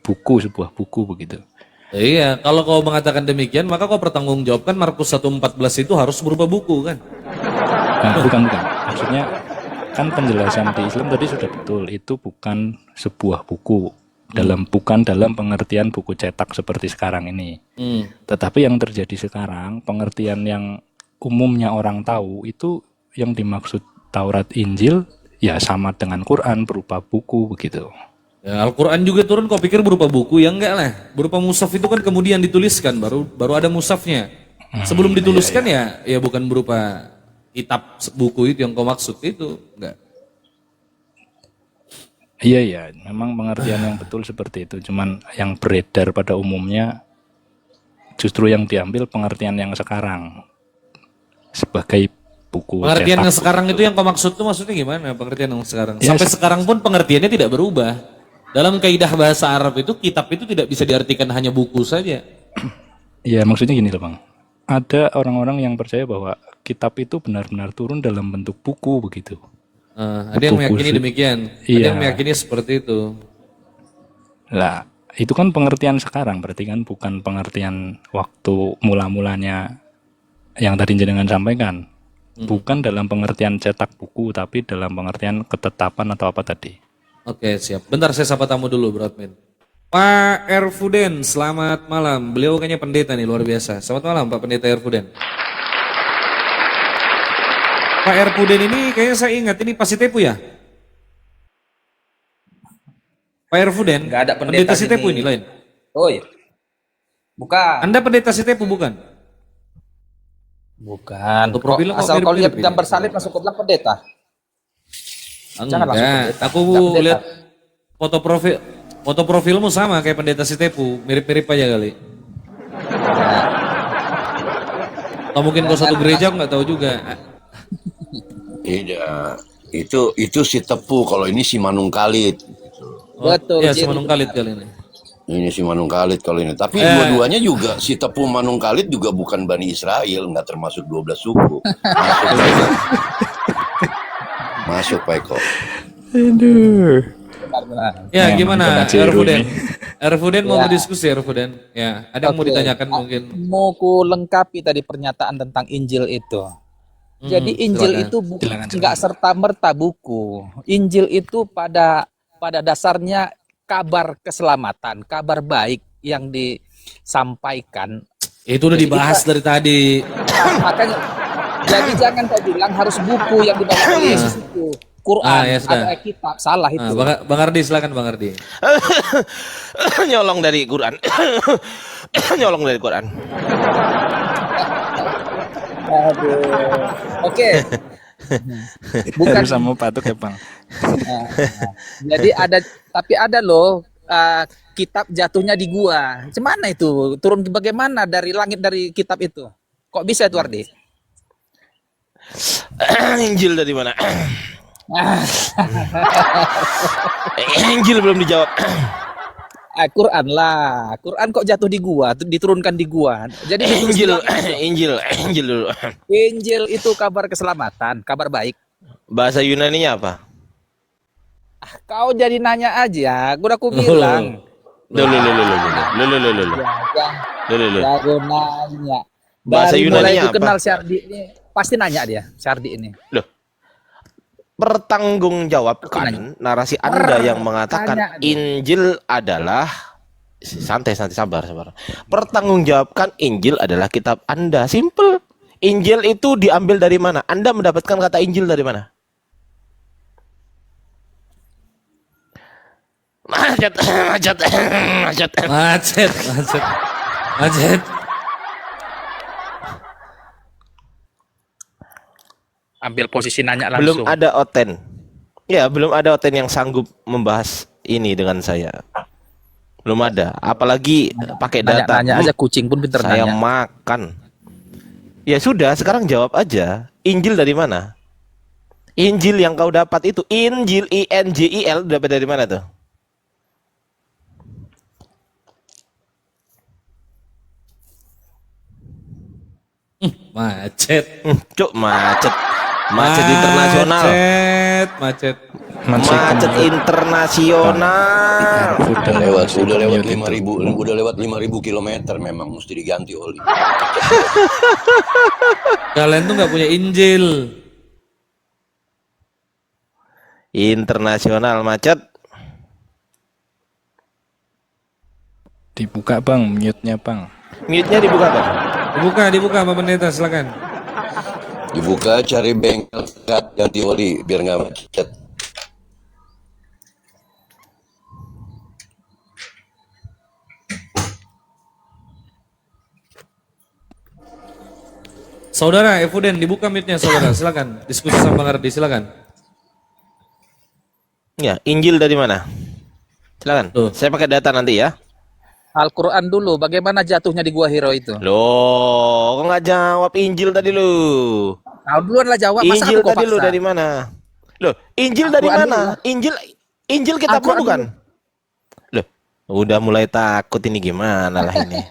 buku, sebuah buku begitu. Iya, kalau kau mengatakan demikian, maka kau pertanggungjawabkan Markus 1:14 itu harus berupa buku kan? Nah, bukan. Maksudnya kan penjelasan di Islam tadi sudah betul, itu bukan sebuah buku, bukan dalam pengertian buku cetak seperti sekarang ini. Tetapi yang terjadi sekarang, pengertian yang umumnya orang tahu itu yang dimaksud Taurat Injil ya sama dengan Quran, berupa buku begitu. Ya, Al-Quran juga turun kau pikir berupa buku? Ya enggak lah, berupa mushaf itu kan kemudian dituliskan, baru ada mushafnya. Sebelum dituliskan ya bukan berupa kitab buku itu yang kau maksud itu, enggak. Iya, memang pengertian yang betul seperti itu. Cuman yang beredar pada umumnya justru yang diambil pengertian yang sekarang sebagai buku Pengertian cetak. yang sekarang itu yang kau maksud itu maksudnya gimana? Pengertian yang sekarang. Ya, Sampai sekarang pun pengertiannya tidak berubah. Dalam kaidah bahasa Arab itu kitab itu tidak bisa diartikan hanya buku saja. Ya maksudnya gini loh Bang. Ada orang-orang yang percaya bahwa kitab itu benar-benar turun dalam bentuk buku begitu. Ada yang meyakini demikian. Ada yang meyakini seperti itu. Lah, itu kan pengertian sekarang, berarti kan bukan pengertian waktu mula-mulanya yang tadi jenengan sampaikan. Bukan dalam pengertian cetak buku, tapi dalam pengertian ketetapan atau apa tadi. Oke, siap. Bentar saya sapa tamu dulu, Bro Admin. Pak Erfuden, selamat malam. Beliau kayaknya pendeta nih, luar biasa. Selamat malam Pak Pendeta Erfuden. Pak Erfuden ini kayaknya saya ingat, ini pasti Tepu ya? Pak Erfuden, Nggak ada pendeta si Tepu ini sini. lain. Oh iya. Bukan. Anda pendeta si Tepu bukan? Bukan. Untuk profilnya kok Asal kau lihat mirip-mirip ini. gambar salib masuk ke bilang pendeta. Jangan langsung Enggak, pendeta. aku Enggak pendeta. lihat foto profilmu sama kayak pendeta si Tepu, mirip-mirip aja kali. Atau mungkin kau satu gereja, aku nggak tahu juga. Tidak, itu si Tepu, kalau ini si Manung Kalit. Betul. Ya, jadi si Manung Kalit kali ini. Ini si Manung Kalit kalau ini. Tapi dua-duanya juga, si Tepu Manung Kalit juga bukan Bani Israel, nggak termasuk 12 suku. Masuk Pak Eko. Aduh. Ya, gimana Erfuden? Erfuden mau Ya. berdiskusi Erfuden? Ya, ada yang mau Oke. ditanyakan mungkin. Mau ku lengkapi tadi pernyataan tentang Injil itu. Jadi Injil silakan. itu nggak serta-merta buku. Injil itu pada dasarnya kabar keselamatan, kabar baik yang disampaikan. Itu udah Jadi dibahas dari tadi. Jadi jangan kau bilang harus buku yang dibawa oleh Yesus itu. Quran Ya sudah. atau kitab, salah itu. Bang Ardi, silakan Bang Ardi. Nyolong dari Quran. Nyolong dari Quran. Aduh. Oke. Bukan Harus sama patuk ya, Bang. Jadi ada loh kitab jatuhnya di gua. Cemana itu? Turun bagaimana dari langit dari kitab itu? Kok bisa itu, Ardi? Injil dari mana? Injil belum dijawab. Quran lah. Quran kok jatuh di gua, diturunkan di gua. Jadi Injil dulu. Injil itu kabar keselamatan, kabar baik. Bahasa Yunaninya apa? Kau jadi nanya aja, udah aku bilang. Jago nanya. Bahasa Dari mulai Yunaninya aku apa? kenal Syardi ini, pasti nanya dia, Syardi ini. Loh. Pertanggungjawabkan narasi Anda yang mengatakan Injil adalah santai sabar. Pertanggungjawabkan Injil adalah kitab Anda. Simple. Injil itu diambil dari mana? Anda mendapatkan kata Injil dari mana? Macet. Ambil posisi nanya langsung. Belum ada oten. Ya, belum ada oten yang sanggup membahas ini dengan saya. Belum ada. Apalagi pakai data. Nanya aja, kucing pun pinter saya nanya. makan. Ya sudah, sekarang jawab aja. Injil dari mana? Injil yang kau dapat itu, Injil INJIL dapat dari mana tuh? Macet. Macet internasional. Macet internasional. Udah lewat 5.000 kilometer, memang mesti diganti oli. Kalian tuh nggak punya Injil. Internasional macet. Dibuka, Bang, mute-nya, Bang. Mute-nya dibuka, Bang. Dibuka Pak Pendeta, silakan. Dibuka, cari bengkel ganti oli biar nggak macet. Saudara Evuden, dibuka mute-nya saudara, silakan. Diskusi sama Bang Ardi, silakan. Ya, Injil dari mana? Silakan. Saya pakai data nanti ya. Al-Quran dulu, bagaimana jatuhnya di Gua Hiro itu? Loh, kok nggak jawab Injil tadi lu? Nah, duluan lah jawab, masa Injil aku kok tadi lu paksa? dari mana? Loh, Injil dari mana? Injil kitabmu Al-Quran bukan? Loh, udah mulai takut ini gimana lah ini.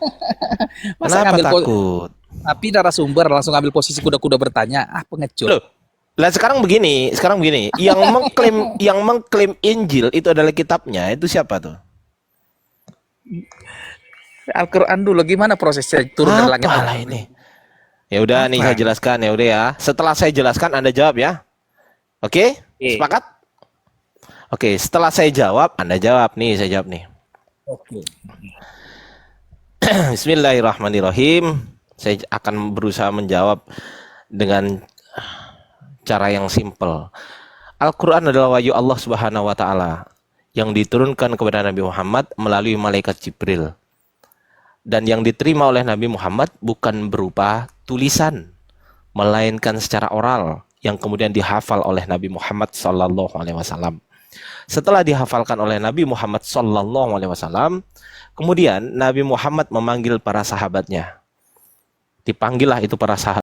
Masa Kenapa ngambil takut? Tapi narasumber langsung ambil posisi kuda-kuda bertanya, pengecut. Loh, lah sekarang begini, yang mengklaim Injil itu adalah kitabnya, itu siapa tuh? Al-Quran dulu, gimana prosesnya turun dari langit? Apalah ini. Ya udah nih saya jelaskan ya udah ya. Setelah saya jelaskan Anda jawab ya. Oke? Sepakat? Oke, setelah saya jawab Anda jawab nih, saya jawab nih. Oke. Bismillahirrahmanirrahim. Saya akan berusaha menjawab dengan cara yang simpel. Al-Quran adalah wahyu Allah Subhanahu wa Ta'ala yang diturunkan kepada Nabi Muhammad melalui malaikat Jibril. Dan yang diterima oleh Nabi Muhammad bukan berupa tulisan, melainkan secara oral yang kemudian dihafal oleh Nabi Muhammad SAW. Setelah dihafalkan oleh Nabi Muhammad SAW, kemudian Nabi Muhammad memanggil para sahabatnya. Dipanggillah itu para sahabat.